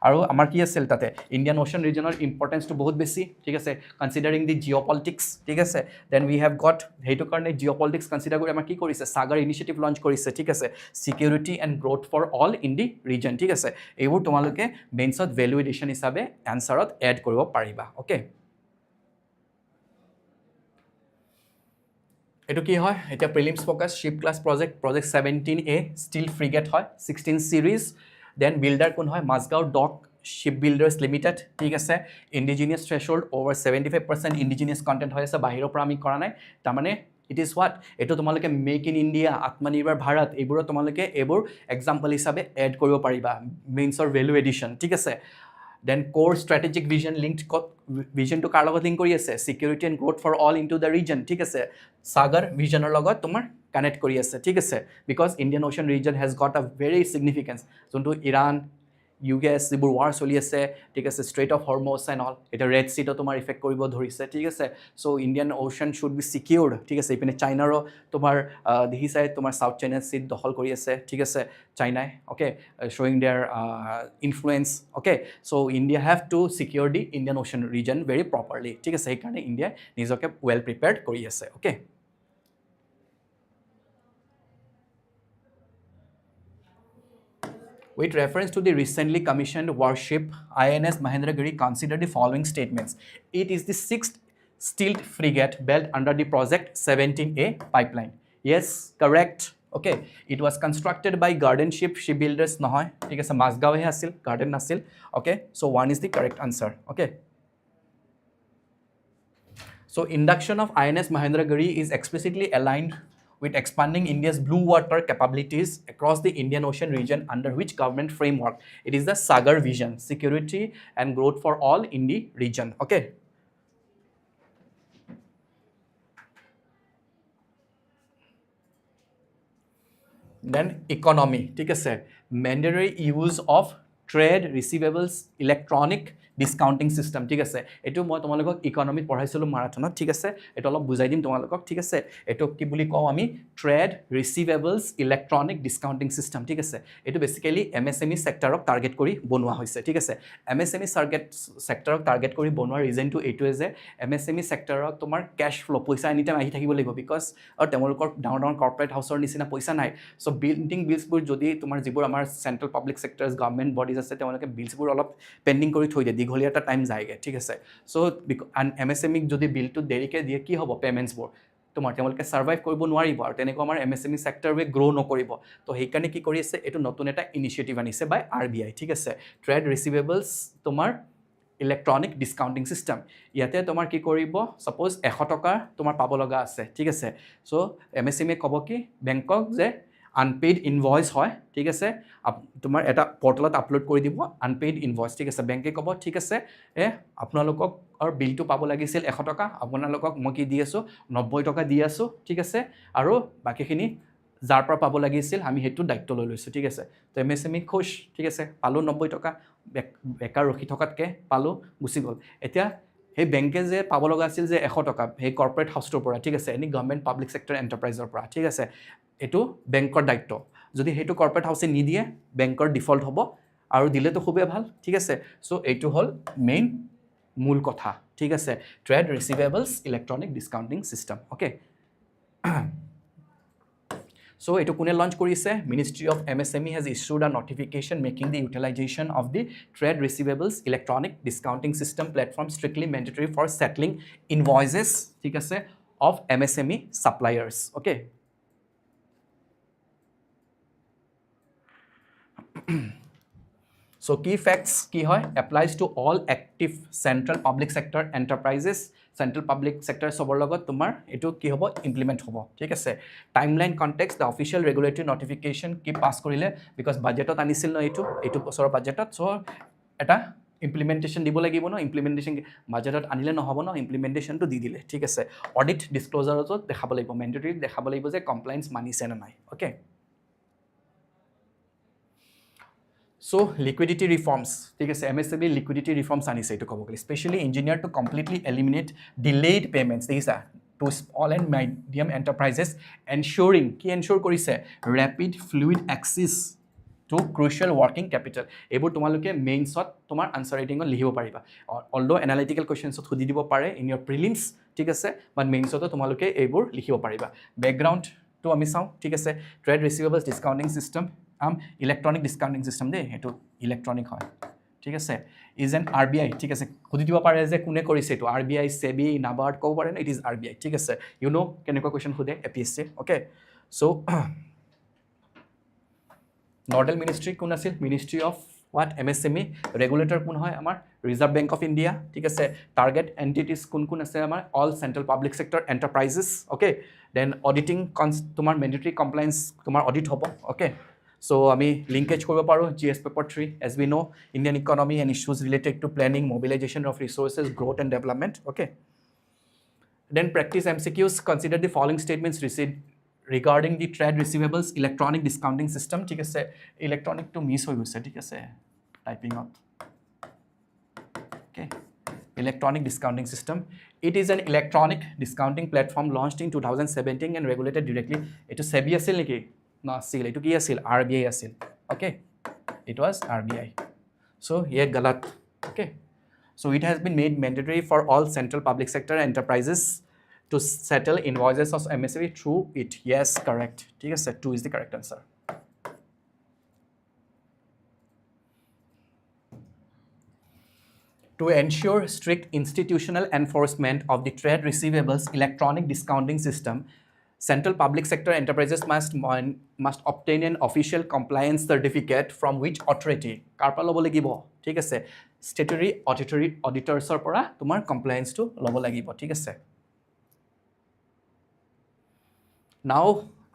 আৰু আমাৰ কি আছিল তাতে ইণ্ডিয়ান অ'চেন ৰিজনৰ ইম্পৰ্টেঞ্চটো বহুত বেছি ঠিক আছে কনচিডাৰিং দি জিঅ' পলিটিক্স ঠিক আছে দেন উই হেভ গট সেইটো কাৰণে জিঅ' পলিটিক্স কনচিডাৰ কৰি আমাৰ কি কৰিছে সাগৰ ইনিচিয়েটিভ লঞ্চ কৰিছে ঠিক আছে security and growth for all in the region ঠিক আছে এইবোৰ তোমালোকে মেইনছত ভেলু এডিশ্যন হিচাপে এনচাৰত এড কৰিব পাৰিবা অ'কে এইটো কি হয় এতিয়া prelims focus ship class project 17A stealth frigate হয় 16 ছিৰিজ দেন বিল্ডাৰ কোন হয় Mazagaon dock ship builders limited ঠিক আছে indigenous threshold over 75% indigenous content হৈ আছে বাহিৰৰ পৰা আমি কৰা নাই তাৰমানে ইট ইজ হোৱাট এইটো তোমালোকে মেক ইন ইণ্ডিয়া আত্মনিৰ্ভৰ ভাৰত এইবোৰত তোমালোকে এইবোৰ এক্সাম্পল হিচাপে এড কৰিব পাৰিবা মেইনছৰ ভেলু এডিশ্যন ঠিক আছে then core strategic vision link ভিজনটো কাৰ লগত লিংক কৰি আছে security and growth for all in to the region ঠিক আছে সাগৰ ভিজনৰ লগত তোমাৰ কানেক্ট কৰি আছে ঠিক আছে because Indian ocean region has got a very significance যোনটো ইৰাণ US যিবোৰ ৱাৰ চলি আছে ঠিক আছে strait of Hormuz and all এতিয়া ৰেড চিটো তোমাৰ ইফেক্ট কৰিব ধৰিছে ঠিক আছে so' Indian ocean should be secured ঠিক আছে ইপিনে চাইনাৰো তোমাৰ দেখিছাই তোমাৰ চাউথ চাইনা চিট দখল কৰি আছে ঠিক আছে চাইনাই অ'কে শ্বয়িং their influence okay so' India have to secure the Indian ocean region very properly ঠিক আছে সেইকাৰণে ইণ্ডিয়াই নিজকে ৱেল প্ৰিপেয়াৰ্ড কৰি আছে okay With reference to the recently commissioned warship INS Mahendragiri, consider the following statements. It is the sixth stealth frigate built under the Project 17A pipeline. Yes, correct. Okay, it was constructed by Garden Shipbuilders. Nohoy, ঠিক আছে, Mazgaon হে আছিল, Garden nasil. Okay, so 1 is the correct answer. Okay. So induction of INS Mahendragiri is explicitly aligned with expanding India's blue water capabilities across the Indian Ocean region, under which government framework? It is the Sagar Vision, security and growth for all in the region. Okay. Then economy, ঠিক আছে, mandatory use of trade receivables electronic discounting system, ঠিক আছে, এটো মই তোমালোকক ইকোনমিত পঢ়াইছিলো মাৰাথনত, ঠিক আছে, এটো অলপ বুজাই দিম তোমালোকক, ঠিক আছে, এটো কি বুলি কওঁ আমি trade receivables electronic discounting system, ঠিক আছে, এটো বেসিক্যালি MSME সেক্টৰক টাৰ্গেট কৰি বনোৱা হৈছে, ঠিক আছে, MSME সেক্টৰক টাৰ্গেট কৰি বনোৱা ৰিজনটো এইটোৱে যে MSME সেক্টৰক তোমাৰ ক্যাশ ফ্লো পইচা এনিটাইম আহি থাকিব লাগিব, বিকজ আৰু তেওঁলোকৰ ডাঙৰ ডাঙৰ কৰ্পৰেট হাউচৰ নিচিনা পইচা নাই, সো বিল্ডিং বিলছবোৰ যদি তোমাৰ যিবোৰ আমাৰ সেন্ট্ৰেল পাব্লিক সেক্টৰস গভৰ্নমেন্ট বডিজ আছে তেওঁলোকে বিলছবোৰ অলপ পেন্ডিং কৰি থৈ দিয়ে, দীঘলীয়া এটা টাইম যায়গে, ঠিক আছে, সো MSME যদি বিলটো দেৰিকে দিয়ে কি হ'ব, পেমেন্টছবোৰ তোমাৰ তেওঁলোকে সাৰ্ভাইভ কৰিব নোৱাৰিব, আৰু তেনেকৈ আমাৰ MSME সেক্টৰৱে গ্ৰো নকৰিব, তো সেইকাৰণে কি কৰি আছে, এইটো নতুন এটা ইনিচিয়েটিভ আনিছে বাই RBI, ঠিক আছে, ট্ৰেড ৰিচিভেবলছ তোমাৰ ইলেক্ট্ৰনিক ডিসকাউন্টিং সিস্টেম, ইয়াতে তোমাৰ কি কৰিব, সাপোজ 100 টকা তোমাৰ পাব লগা আছে, ঠিক আছে, সো MSME ক'ব কি বেংকক যে আনপেইড ইনভয়েস হয়, ঠিক আছে, তোমাৰ এটা পোৰ্টেলত আপলোড কৰি দিব আনপেইড ইনভয়েস, ঠিক আছে, বেংকে ক'ব ঠিক আছে আপোনালোকক আৰু বিলটো পাব লাগিছিল 100 টকা, আপোনালোকক মই কি দি আছো 90 টকা দি আছো, ঠিক আছে, আৰু বাকিখিনি যাৰ পৰা পাব লাগিছিল আমি হেতু দায়িত্ব লৈ লৈছো, ঠিক আছে, তো MSME খুশ, ঠিক আছে, পালো 90 টকা, বেকাৰ ৰখি থকাতকে পালো, গুচি গ'ল, এতিয়া সেই বেংকে যে পাব লগা আছিল যে 100 টকা সেই কৰ্পৰেট হাউচৰ পৰা, ঠিক আছে, এনি গভৰ্নমেন্ট পাব্লিক সেক্টৰ এন্টাৰপ্ৰাইজৰ পৰা, ঠিক আছে, এটো বেংকৰ দায়িত্ব, যদি হেতু কৰ্পৰেট হাউসে নিদিয়ে বেংকৰ ডিফল্ট হ'ব, আৰু দিলে তো খুবেই ভাল, ঠিক আছে, সো এইটো হল মেইন মূল কথা, ঠিক আছে, trade receivables electronic discounting system, okay. So, eto kune launch korise, Ministry of MSME has issued a notification making the utilization of the trade receivables electronic discounting system platform strictly mandatory for settling invoices, ঠিক আছে, of MSME suppliers, okay. So key facts ki hoy, applies to all active central public sector enterprises, central public sector sobor logot tumar etu ki hobo implement hobo, thik ase, timeline context, the official regulatory notification ki pass korile because budgetot anisil no etu bosor budgetot, so eta implementation দিব লাগিব ন, implementation budgetot anile no hobo no, implementation to di dile, thik ase, audit disclosure ot dekhabo লাগিব, mandatory dekhabo লাগিব je compliance manise na nai, okay. So liquidity reforms, ঠিক আছে, MSME liquidity reforms আনিছে এইটো ক'ব গ'লে, specially engineered to completely eliminate delayed payments, দেখিছা, to small and medium enterprises, ensuring কি ensure কৰিছে, rapid fluid access to crucial working capital, এইবোৰ তোমালোকে মেইনছত তোমাৰ আনসাৰ ৰাইটিংত লিখিব পাৰিবা, অলদো এনালিটিক্যাল কোৱেশ্চনছত সুধি দিব পাৰে ইন ইয়োৰ প্ৰিলিমছ, ঠিক আছে, বাট মেইনছত তোমালোকে এইবোৰ লিখিব পাৰিবা, বেকগ্ৰাউণ্ড তো আমি চাওঁ, ঠিক আছে, trade receivables discounting system electronic discounting system দে, হেতু ইলেক্ট্ৰনিক হয়, ঠিক আছে, ইজ এন RBI, ঠিক আছে, খুদি দিব পাৰে যে কোনে কৰিছে এটো, RBI, SEBI, NABARD ক'ব পাৰে না, ইট ইজ RBI, ঠিক আছে, ইউ নো কেনেকুৱা কোৱেশ্চন খুদে APSC, okay. So nodal ministry কোন আছিল, ministry of what, MSME, regulator কোন হয় আমাৰ ৰিজাৰ্ভ বেংক অফ ইণ্ডিয়া, ঠিক আছে, টাৰ্গেট এন্টিটিজ কোন আছে আমাৰ all central public sector enterprises, okay, then auditing তোমাৰ মেন্ডেটৰী কমপ্লায়েন্স তোমাৰ অডিট হ'ব, ওকে। So, আমি linkage কৰিব পাৰো GS paper 3, as we know, Indian economy and issues related to planning, mobilization of resources, growth and development, okay. Then practice MCQs, consider the following statements received regarding the trade receivables electronic discounting system, ঠিক আছে, electronic to miss হৈ গৈছে, ঠিক আছে, typing up, okay, electronic discounting system, it is an electronic discounting platform launched in 2017 and regulated directly, eto SEBI আছিল নেকি, না আছিল, এটো কি আছিল, RBI আছিল, okay, it was RBI, so ye galat, okay. So it has been made mandatory for all central public sector enterprises to settle invoices of MSME through it, yes, correct, ঠিক আছে, 2 is the correct answer. To ensure strict institutional enforcement of the trade receivables electronic discounting system, central public sector enterprises must obtain an official compliance certificate from which authority? Karpa lobo lagibo, thik ase? Statutory auditorsor pora tumar compliance to lobo lagibo, thik ase? Now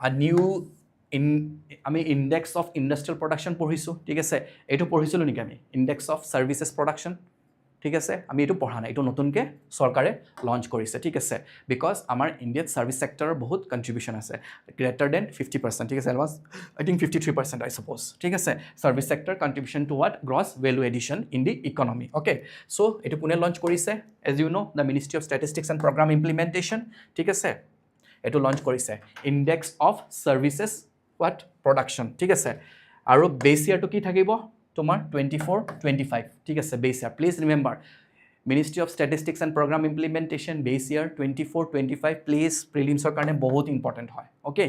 a new index of industrial production পঢ়িছো, ঠিক আছে? এটো পঢ়িছিলো নেকি আমি? Index of services production, ঠিক আছে? আমি এটো পঢ়া নাই, এটো নতুনকে সরকারে লঞ্চ কৰিছে, ঠিক আছে? বিকজ আমাৰ ইন্ডিয়াত সাৰ্ভিস সেক্টৰৰ বহুত কন্ট্রিবিউশন আছে, গ্রেটার দেন 50%, ঠিক আছে? I think 53% I suppose, ঠিক আছে? Service sector contribution to what? Gross value addition in the economy. Okay, so এটো কোনে লঞ্চ কৰিছে? As you know, the Ministry of Statistics and Program Implementation, ঠিক আছে? এটো লঞ্চ কৰিছে ইন্ডেক্স অফ সাৰ্ভিসেস what? Production, ঠিক আছে? আৰু বেস ইয়াৰটো কি থাকিব? তোমার 24-25, ঠিক আছে? Base year, please remember, Ministry of Statistics and Program Implementation base year 24-25, please প্ৰিলিমসৰ কাৰণে বহুত ইম্পৰ্টেন্ট হয়, ওকে?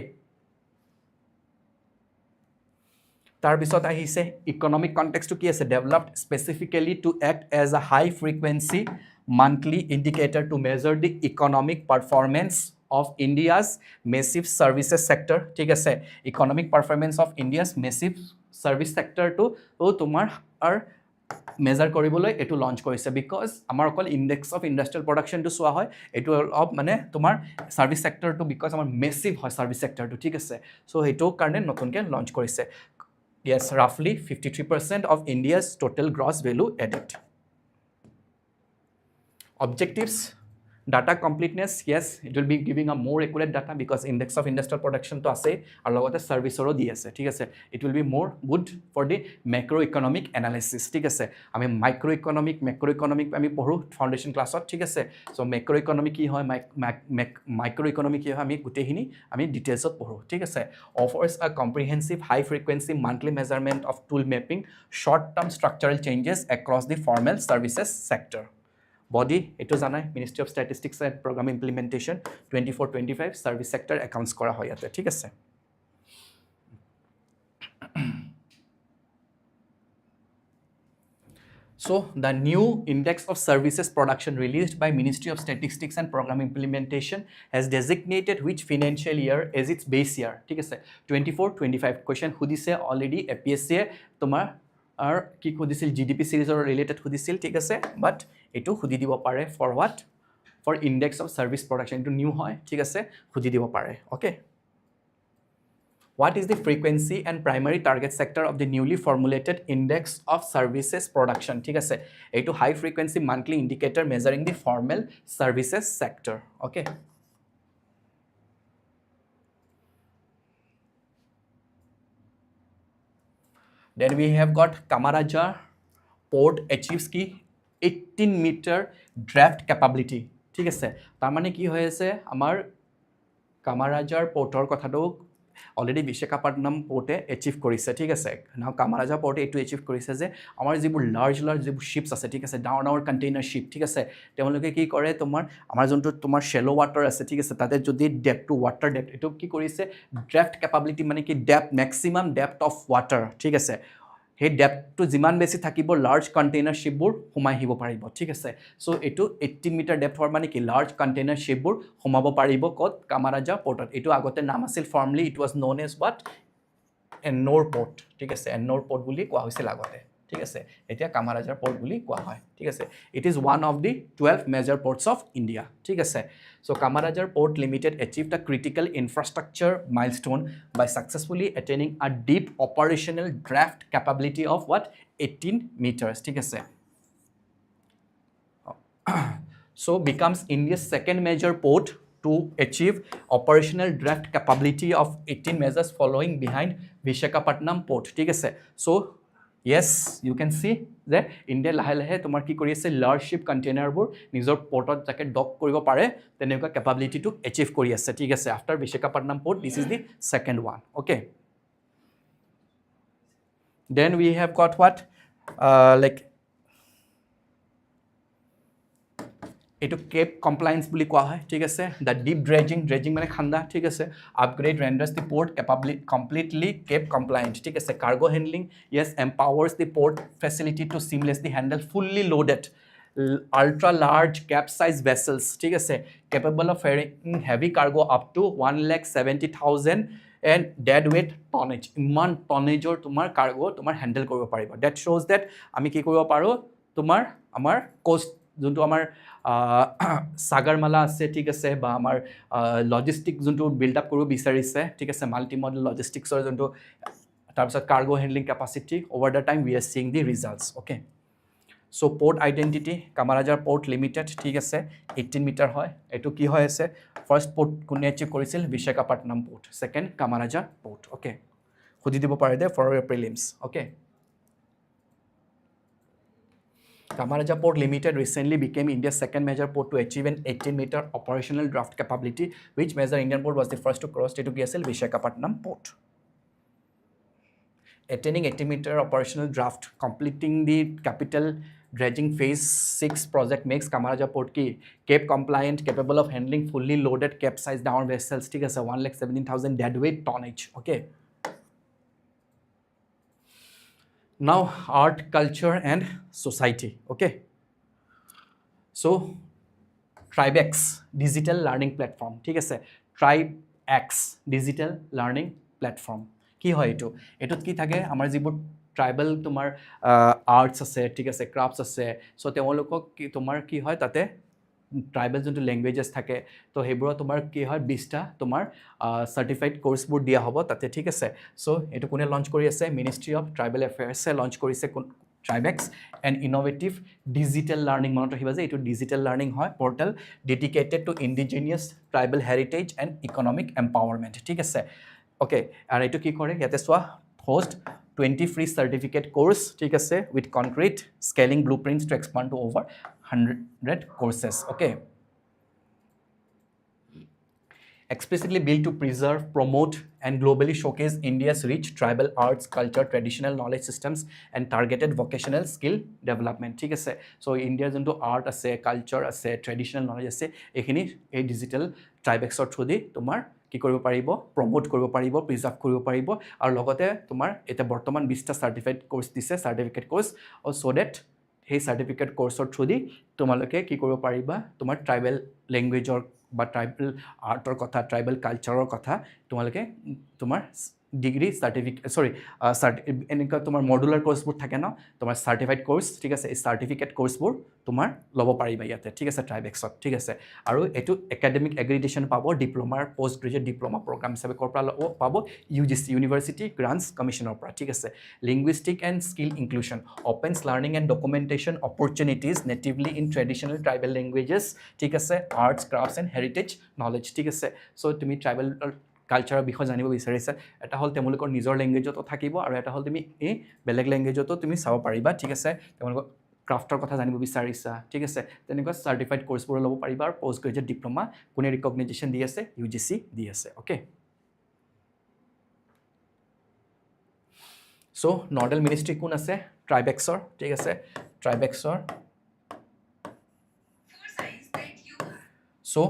তাৰ পিছত আহিছে ইকোনমিক কনটেক্সটটো কি আছে? Developed specifically to act as a high frequency monthly indicator to measure the economic performance of India's massive services sector, ঠিক আছে? Economic performance of India's massive service sector to তোমার আর মেজার কৰিবলৈ এটো লঞ্চ কৰিছে, because আমাৰ অকল index of industrial প্ৰডাকশনটো চোৱা হয়, এটো অফ মানে তোমাৰ সাৰ্ভিস সেক্টৰটো, বিকজ আমাৰ মেসিভ হয় সাৰ্ভিস সেক্টৰটো, ঠিক আছে? সো হেটো কাৰণে নতুনকে লঞ্চ কৰিছে. Yes, roughly 53% of India's total gross value added. Objectives, data completeness, yes, it will be giving a more accurate data because index of industrial production to ase ar logote service oro di ase, thik ase? It will be more good for the macroeconomic analysis, thik ase? Ami microeconomic macroeconomic ami poru foundation class ot, thik ase? So macroeconomic ki hoy, microeconomic ki hoy, ami gutehini ami details ot poru, thik ase? Offers a comprehensive high frequency monthly measurement of tool mapping short term structural changes across the formal services sector. Body, এটো জানাই, Ministry of Statistics and Program Implementation 24-25 Service Sector accounts কৰা হয় ইয়াতে, ঠিক আছে? So the new Index of Services Production released by Ministry of Statistics and Program Implementation has designated which financial year as its base year, ঠিক আছে? 24-25 question সুধিছে already APSC তোমার আর কি খুদিছিল, জিডিপি সিৰিজৰ ৰিলেটেড খুদিছিল, ঠিক আছে? বাট এটো খুদি দিব পাৰে for what? For index of service production, এটো নিউ হয়, ঠিক আছে? খুদি দিব পাৰে, okay? What is the frequency and primary target sector of the newly formulated Index of Services Production, ঠিক আছে? এটো high frequency monthly indicator measuring the formal services sector, okay? Then we have got Kamarajar port achieves ki 18 meter draft capability, ঠিক আছে? তাৰ মানে কি হৈ আছে, আমাৰ কামাৰাজাৰ পোৰ্টৰ কথাটো অলৰেডি বিশাখাপট্টনম পোৰ্টে এচিভ কৰিছে, ঠিক আছে? নাও কামাৰাজাৰ পোৰ্টে এটো এচিভ কৰিছে যে আমাৰ যিবোৰ লাৰ্জ যিবোৰ শিপছ আছে, ঠিক আছে? ডাঙৰ ডাঙৰ কণ্টেইনাৰ শিপ, ঠিক আছে? তেওঁলোকে কি কৰে, তোমাৰ আমাৰ যোনটো তোমাৰ শ্যালো ৱাটাৰ আছে, ঠিক আছে? তাতে যদি ডেপথ টু ৱাটাৰ ডেপথ, এটো কি কৰিছে, ড্ৰাফ্ট কেপাবিলিটি মানে কি depth, maximum depth of water, ঠিক আছে? সেই ডেপথটো যিমান বেছি থাকিব লাৰ্জ কণ্টেইনাৰ শিপবোৰ সোমাই আহিব পাৰিব, ঠিক আছে? সো এটো 18 মিটাৰ ডেপথ হোৱাৰ মানে কি লাৰ্জ কণ্টেইনাৰ শিপবোৰ সোমাব পাৰিব ক'ত? কামাৰাজা পোৰ্টত। এটো আগতে নাম আছিল, formerly it was known as what? Ennore port, ঠিক আছে? এন্নোৰ পোৰ্ট বুলি কোৱা হৈছিল আগতে, ঠিক আছে? এতিয়া কামাৰাজাৰ পোৰ্ট বুলি কোৱা হয়, ঠিক আছে? It is one of the 12 major ports of India, ঠিক আছে? So Kamarajar Port Limited achieved a critical infrastructure milestone by successfully attaining a deep operational draft capability of what? 18 meters, ঠিক আছে? So becomes India's second major port to achieve operational draft capability of 18 meters following behind Visakhapatnam port, ঠিক আছে? So yes, you can see that India লাহে লাহে তোমাৰ কি কৰি আছে, লাৰ্জ শিপ কণ্টেইনাৰবোৰ নিজৰ পোৰ্টত যাকে ডক কৰিব পাৰে তেনেকুৱা কেপাবিলিটিটো এচিভ কৰি আছে, ঠিক আছে? After Visakhapatnam port, this is the second one, okay? Then we have got what like এটো কেপ কমপ্লায়েন্স বুলি কোৱা হয়, ঠিক আছে? দ্য ডিপ ড্ৰেজিং মানে খান্দা, ঠিক আছে? আপগ্ৰেড ৰেন্ডাৰ্স দি পোৰ্ট কমপ্লিটলি কেপ কমপ্লায়েন্ট, ঠিক আছে? Cargo handling, yes, empowers the port facility to seamlessly handle fully loaded ultra large capsize vessels ঠিক আছে capable of carrying heavy cargo up to 1,70,000 and dead weight tonnage ইমান tonnageৰ তোমাৰ cargo তোমাৰ handle কৰিব পাৰিব that shows that আমি কি কৰিব পাৰো তোমাৰ আমাৰ coast যোনটো আমাৰ সাগৰমালা আছে ঠিক আছে বা আমাৰ লজিষ্টিক যোনটো বিল্ড আপ কৰিব বিচাৰিছে ঠিক আছে মাল্টি মডেল লজিষ্টিক্সৰ যোনটো তাৰপিছত cargo handling capacity over the time we are seeing the results okay so port identity Kamarajar port limited ঠিক আছে 18 মিটাৰ হয় এটো কি হয় আছে ফাৰ্স্ট পোৰ্ট কোনে এচিভ কৰিছিল Visakhapatnam port second Kamarajar port okay খুজি দিব পাৰে দে for prelims okay Kamaraja Port Limited recently became India's second major port to achieve an 18-meter operational draft capability. Which major Indian port was the first to cross to KSL Visakhapatnam Port? Attaining 18-meter operational draft, completing the capital dredging phase 6 project makes Kamaraja Port key Cape compliant, capable of handling fully loaded capsize down vessels. Take as a 1,17,000 deadweight tonnage. Okay. Now art, culture and society okay so TribeX digital learning platform ঠিক আছে TribeX digital learning platform কি হয় এটোত কি থাকে আমাৰ যিবোৰ tribal তোমাৰ arts আছে ঠিক আছে ক্ৰাফটস আছে সো তেওঁলোকক কি তোমাৰ কি হয় তাতে ট্ৰাইবেল যোনটো ল্যাঙ্গুৱেজেস থাকে তো হেবোৰ তোমাৰ কি হয় 20টা তোমাৰ সাৰ্টিফাইড কোৰ্সবোৰ দিয়া হ'ব তাতে ঠিক আছে সো এটো কোনে লঞ্চ কৰি আছে মিনিষ্ট্ৰি অফ ট্ৰাইবেল এফেয়াৰ্স এ লঞ্চ কৰিছে TribeX an innovative digital learning মনত ৰাখিবা যে এটো ডিজিটেল লাৰ্নিং হয় portal dedicated to indigenous tribal heritage and economic empowerment ঠিক আছে ওকে আৰু এটো কি কৰে ইয়াতে সোৱা host 20 free certificate course ঠিক আছে with concrete scaling blueprints to expand to over 100 courses okay explicitly built to preserve promote and globally showcase India's rich tribal arts culture traditional knowledge systems and targeted vocational skill development ঠিক আছে so India's into art আছে culture আছে traditional knowledge আছে এখিনি এই digital TribeX ৰ through দি তোমাৰ কি কৰিব পাৰিব প্ৰমোট কৰিব পাৰিব প্ৰিজাৰ্ভ কৰিব পাৰিব আৰু লগতে তোমাৰ এটা বৰ্তমান 20টা সাৰ্টিফাইড কোৰ্স দিছে সাৰ্টিফিকেট কোৰ্স আৰু সো দ্যাট সেই সাৰ্টিফিকেট কোৰ্সৰ থ্ৰু দি তোমালোকে কি কৰিব পাৰিবা তোমাৰ ট্ৰাইবেল ল্যাঙ্গুৱেজৰ বা ট্ৰাইবেল আৰ্টৰ কথা ট্ৰাইবেল কালচাৰৰ কথা তোমালোকে তোমাৰ ডিগ্ৰী সাৰ্টিফিকেট সৰি এনেকা তোমাৰ মডুলাৰ কোৰ্সবোৰ থাকে ন তোমাৰ সাৰ্টিফাইড কোৰ্স ঠিক আছে এই সাৰ্টিফিকেট কোৰ্সবোৰ তোমাৰ ল'ব পাৰিবা ইয়াতে ঠিক আছে ট্ৰাইবেক্সত ঠিক আছে আৰু এটো একাডেমিক এগ্ৰিডিটেশ্যন পাব ডিপ্লোমাৰ পোষ্ট গ্ৰেজুৱেট ডিপ্লোমা প্ৰগ্ৰাম হিচাপে কৰপৰা পাব UGC ইউনিভাৰ্চিটি গ্ৰান্টছ কমিশনৰ পৰা ঠিক আছে linguistic and skill inclusion opens learning and documentation opportunities natively in traditional tribal languages ঠিক আছে arts crafts and heritage knowledge ঠিক আছে so তুমি ট্ৰাইবেল কালচাৰৰ বিষয় জানিব বিচাৰিছা এটা হল তেওঁলোকৰ নিজৰ ল্যাঙ্গুৱেজতো থাকিব আৰু এটা হল তুমি এই বেলেগ ল্যাঙ্গুৱেজতো তুমি চাব পাৰিবা ঠিক আছে তেওঁলোকৰ ক্ৰাফটৰ কথা জানিব বিচাৰিছা ঠিক আছে তেনেকুৱা সাৰ্টিফাইড কোৰ্সবোৰ ল'ব পাৰিবা আৰু পোষ্ট গ্ৰেজুৱেট ডিপ্লোমা কোনে ৰিকগনিশ্যন দি আছে UGC দি আছে ওকে সো নডেল মিনিষ্ট্ৰি কোন আছে ট্ৰাইবেক্সৰ ঠিক আছে ট্ৰাইবেক্সৰ সো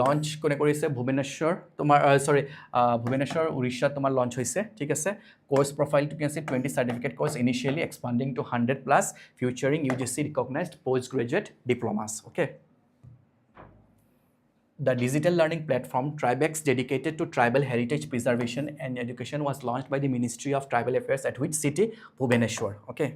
লঞ্চ কোনে কৰিছে ভুৱনেশ্বৰ তোমাৰ সৰি ভুৱনেশ্বৰ উৰিষ্যা তোমাৰ লঞ্চ হৈছে ঠিক আছে course profile to can see 20 certificate course initially expanding to 100 plus featuring UGC recognized post graduate diplomas okay The digital learning platform TribeX dedicated to tribal heritage preservation and education was launched by the Ministry of Tribal Affairs at which city Bhubaneswar okay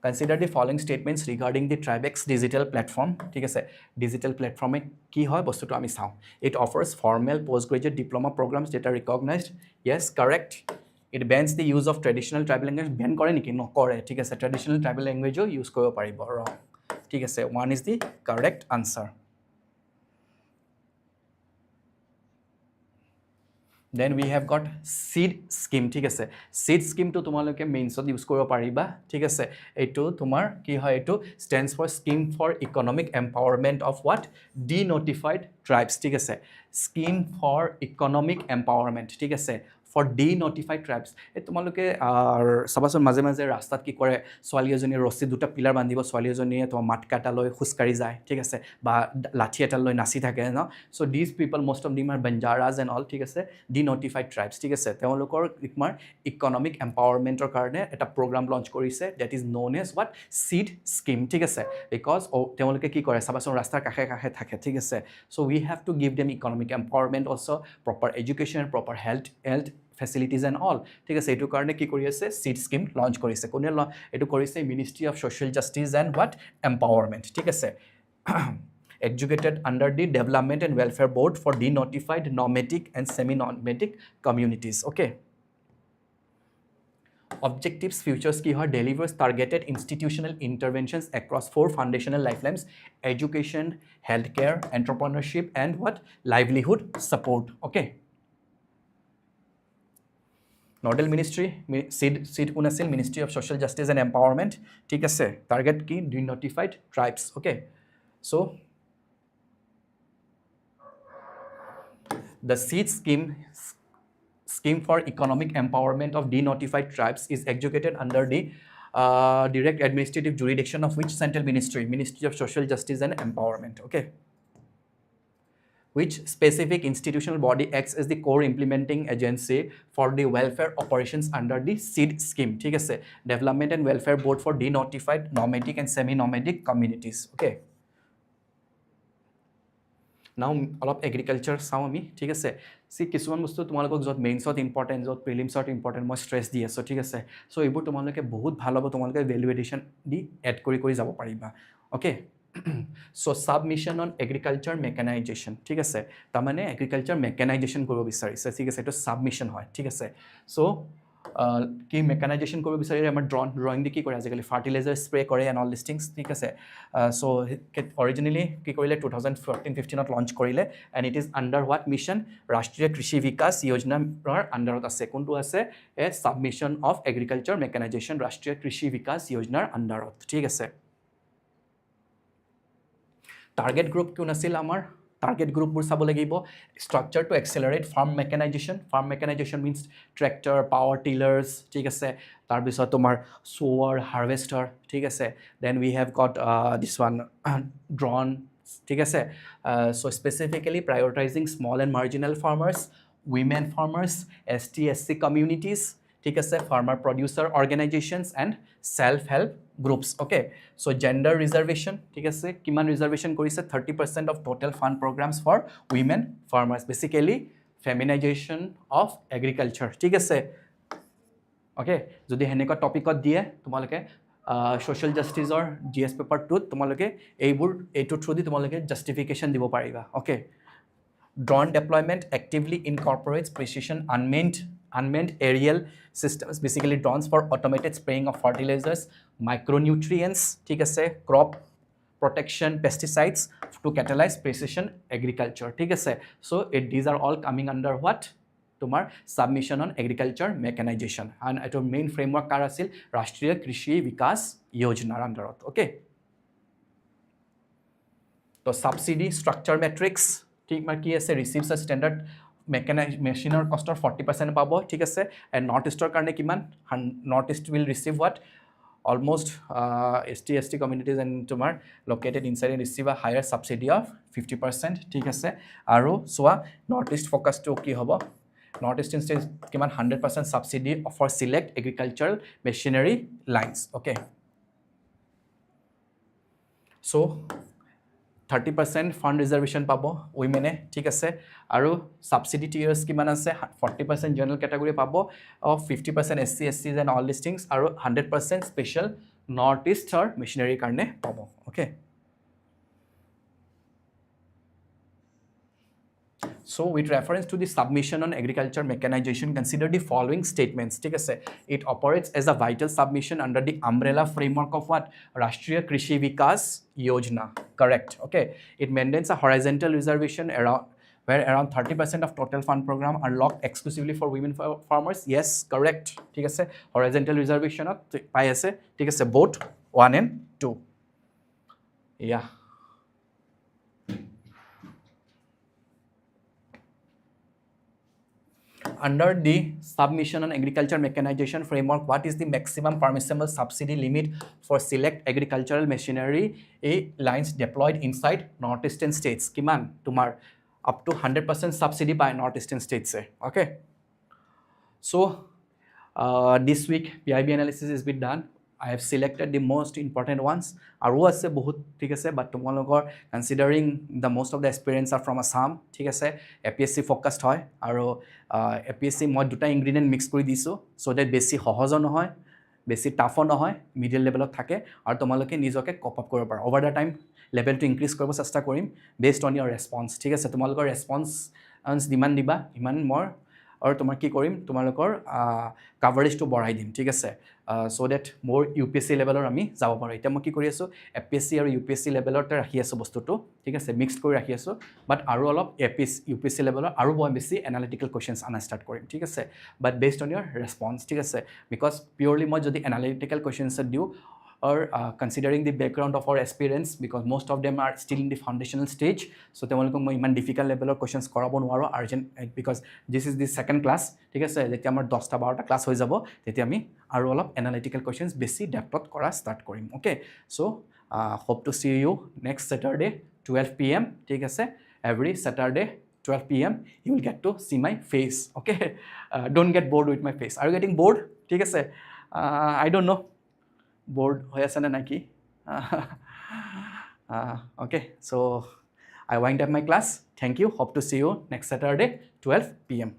Consider the following statements regarding the TribeX digital platform. ঠিক আছে digital platform কি হয় বস্তুটো আমি চাও It offers formal postgraduate diploma programs that are recognized. Yes, correct. It bans the use of traditional tribal language. Ban কৰে নেকি নকৰে ঠিক আছে traditional tribal language use কৰিব পাৰিব wrong ঠিক আছে one is the correct answer. Then we have got seed scheme ঠিক আছে seed scheme to তোমালোকে মেইনছত ইউজ কৰিব পাৰিবা ঠিক আছে এটো তোমাৰ কি হয় এটো stands for scheme for economic empowerment of what denotified tribes ঠিক আছে scheme for economic empowerment ঠিক আছে for denotified tribes এই তোমালোকে সবাচোন মাজে মাজে ৰাস্তাত কি কৰে ছোৱালী এজনী ৰছী দুটা পিলাৰ বান্ধিব ছোৱালী এজনীয়ে তোমাৰ মাটকাটা লৈ খুচকাৰি যায় ঠিক আছে বা লাঠি এটা লৈ নাচি থাকে ন so this people most of them are Banjaras and all ঠিক আছে ডিনটিফাইড ট্ৰাইবছ ঠিক আছে তেওঁলোকৰ তোমাৰ ইকনমিক এম্পাৱাৰমেণ্টৰ কাৰণে এটা প্ৰগ্ৰাম লঞ্চ কৰিছে that is known as what seed scheme ঠিক আছে বিকজ তেওঁলোকে কি কৰে চাবাচোন ৰাস্তাৰ কাষে কাষে থাকে ঠিক আছে so' we have to give them economic empowerment also' proper education proper health facilities and all ঠিক আছে এইটোৰ কাৰণে কি কৰি আছে চিড স্কিম লঞ্চ কৰিছে কোনে এইটো কৰিছে ministry of social justice and what empowerment ঠিক আছে executed under the Development and Welfare Board for denotified, nomadic and semi-nomadic communities. Okay. Objectives, futures ki hai delivers targeted institutional interventions across 4 foundational lifelines: education, healthcare, entrepreneurship, and what livelihood support. Okay. Nodal Ministry, seat unasil Ministry of Social Justice and Empowerment. ठीक है target ki denotified tribes. Okay. So the seed scheme for economic empowerment of denotified tribes is executed under the direct administrative jurisdiction of which central ministry? Ministry of Social Justice and Empowerment. Okay. Which specific institutional body acts as the core implementing agency for the welfare operations under the seed scheme? ठीक है Development and Welfare Board for denotified, nomadic and semi-nomadic communities. Okay. Now অলপ agriculture চাওঁ আমি ঠিক আছে সি কিছুমান বস্তু তোমালোকক য'ত মেইনছত ইম্পৰ্টেণ্ট য'ত প্ৰিলিমছত ইম্পৰ্টেণ্ট মই ষ্ট্ৰেছ দি আছোঁ ঠিক আছে চ' এইবোৰ তোমালোকে বহুত ভাল হ'ব তোমালোকে ভেলু এডিশ্যন দি এড কৰি যাব পাৰিবা okay so' submission on agriculture mechanisation ঠিক আছে তাৰমানে এগ্ৰিকালচাৰ মেকানাইজেশ্যন কৰিব বিচাৰিছে ঠিক আছে এইটো ছাবমিশ্যন হয় ঠিক আছে চ' কি মেকানাইজেশ্যন কৰিব বিচাৰিলে আমাৰ ড্ৰয়িং দি কি কৰে আজিকালি ফাৰ্টিলাইজাৰ স্প্ৰে কৰে এণ্ড অল দিছ থিংছ ঠিক আছে চ' অৰিজিনেলি কি কৰিলে 2014-15ত লঞ্চ কৰিলে and it is under what mission ৰাষ্ট্ৰীয় কৃষি বিকাশ যোজনাৰ আণ্ডাৰত আছে কোনটো আছে এ ছাবমিশ্যন অফ এগ্ৰিকালচাৰ মেকানাইজেশ্যন ৰাষ্ট্ৰীয় কৃষি বিকাশ যোজনাৰ আণ্ডাৰত ঠিক আছে টাৰ্গেট গ্ৰুপ কোন আছিল আমাৰ টাৰ্গেট গ্ৰুপবোৰ চাব লাগিব structure to accelerate farm mechanisation means tractor power tillers ঠিক আছে তাৰপিছত তোমাৰ সোৱাৰ হাৰ্ভেষ্টাৰ ঠিক আছে then we have got this one drone ঠিক আছে so' specifically prioritising small and marginal farmers women farmers ST/SC communities ঠিক আছে farmer producer organisations and self help groups okay so' gender reservation ঠিক আছে কিমান reservation কৰিছে 30% of total fund programmes for women farmers basically feminisation of agriculture ঠিক আছে okay যদি সেনেকুৱা টপিকত দিয়ে তোমালোকে ছ'চিয়েল জাষ্টিছৰ GS পেপাৰ 2ত তোমালোকে এইটোৰ থ্ৰু দি তোমালোকে জাষ্টিফিকেশ্যন দিব পাৰিবা okay drone deployment actively incorporates precision unmanned aerial systems basically drones for automated spraying of fertilizers micronutrients ঠিক আছে crop protection pesticides to catalyze precision agriculture ঠিক আছে so these are all coming under what তোমাৰ submission on agriculture mechanization and এটো main framework কাৰ আছিল ৰাষ্ট্ৰীয় কৃষি বিকাশ যোজনাৰ আণ্ডাৰত okay তো subsidy structure matrix ঠিক মানে কি আছে ৰিচিভছ আ ষ্টেণ্ডাৰ্ড মেচিনৰ কষ্টৰ 40% পাব ঠিক আছে এণ্ড নৰ্থ ইষ্টৰ কাৰণে কিমান north east will receive what almost ST/ST communities and তোমাৰ লোকেটেড ইনচাইড এণ্ড ৰিচিভ আ হায়াৰ ছাবচিডি অফ 50% ঠিক আছে আৰু চোৱা নৰ্থ ইষ্ট ফ'কাছটো কি হ'ব নৰ্থ ইষ্ট ইনষ্টেজ কিমান 100% subsidy for select agricultural machinery lines okay so' 30% fund reservation পাব উইমেনে ঠিক আছে আৰু ছাবচিডি টিয়াৰ্ছ কিমান আছে 40% জেনেৰেল কেটেগৰী পাব 50% SC/SCs and all this things আৰু 100% স্পেচিয়েল নৰ্থ ইষ্টৰ মেচিনাৰীৰ কাৰণে পাব okay So with reference to the submission on agriculture mechanization, consider the following statements. ठीक है it operates as a vital submission under the umbrella framework of what? Rashtriya Krishi Vikas Yojana. Correct. Okay. It maintains a horizontal reservation where around 30% of total fund program are locked exclusively for women farmers. Yes, correct. ठीक है horizontal reservation पाई है ठीक है both 1 and 2. Yeah. under the submission on agriculture mechanization framework, what is the maximum permissible subsidy limit for select agricultural machinery lines deployed inside northeastern states? Kiman tumar up to 100% subsidy by northeastern states. Okay, so this week PIB analysis has been done. I have selected the most important ones. Aru ase bahut thik ase, but tumologor considering the most of the aspirants are from Assam, thik ase, APSC focused hoy aru APSC moi duta ingredient mix kori disu so that besi hohojo nohoy, besi tough nohoy, middle level thake aru tumaloke nijoke cop up koribo paro. Over the time level to increase koribo chesta korim based on your response. Thik ase, tumologor response diman diba iman more और तुम्हार की करिम तुम्हालोकर coverage तो बढ़ाई दिम, ठीक আছে, so that more UPSC leveller आमी যাব পাৰো। এটা মই কি কৰি আছো APSC আৰু UPSC লেভেলতে ৰাখি আছো বস্তুটো, ঠিক আছে, মিক্স কৰি ৰাখি আছো, বাট আৰু অলপ UPSC লেভেলৰ আৰু মই বেছি এনালিটিকেল কোৱেশ্চনছ আনা ষ্টাৰ্ট কৰিম, ঠিক আছে, বাট বেসড অন ইয়োৰ ৰেসপন্স, ঠিক আছে, বিকজ পিওৰলি মই যদি এনালিটিকেল কোৱেশ্চনছ দিও or considering the background of our aspirants, because most of them are still in the foundational stage, so temolok moi iman difficult level of questions korabo nuaro urgent, because this is the second class, ঠিক আছে, যেতিয়া আমাৰ 10টা 12টা class হৈ যাব তেতিয়া আমি আৰু অলপ analytical questions বেছি ডেপথত কৰা ষ্টাৰ্ট কৰিম। Okay, so hope to see you next Saturday 12 PM, ঠিক আছে, every Saturday 12 PM you will get to see my face, okay, don't get bored with my face. Are you getting bored? ঠিক আছে, I don't know bored hoy ase na naki. Okay, so I wind up my class. Thank you. Hope to see you next Saturday 12 PM.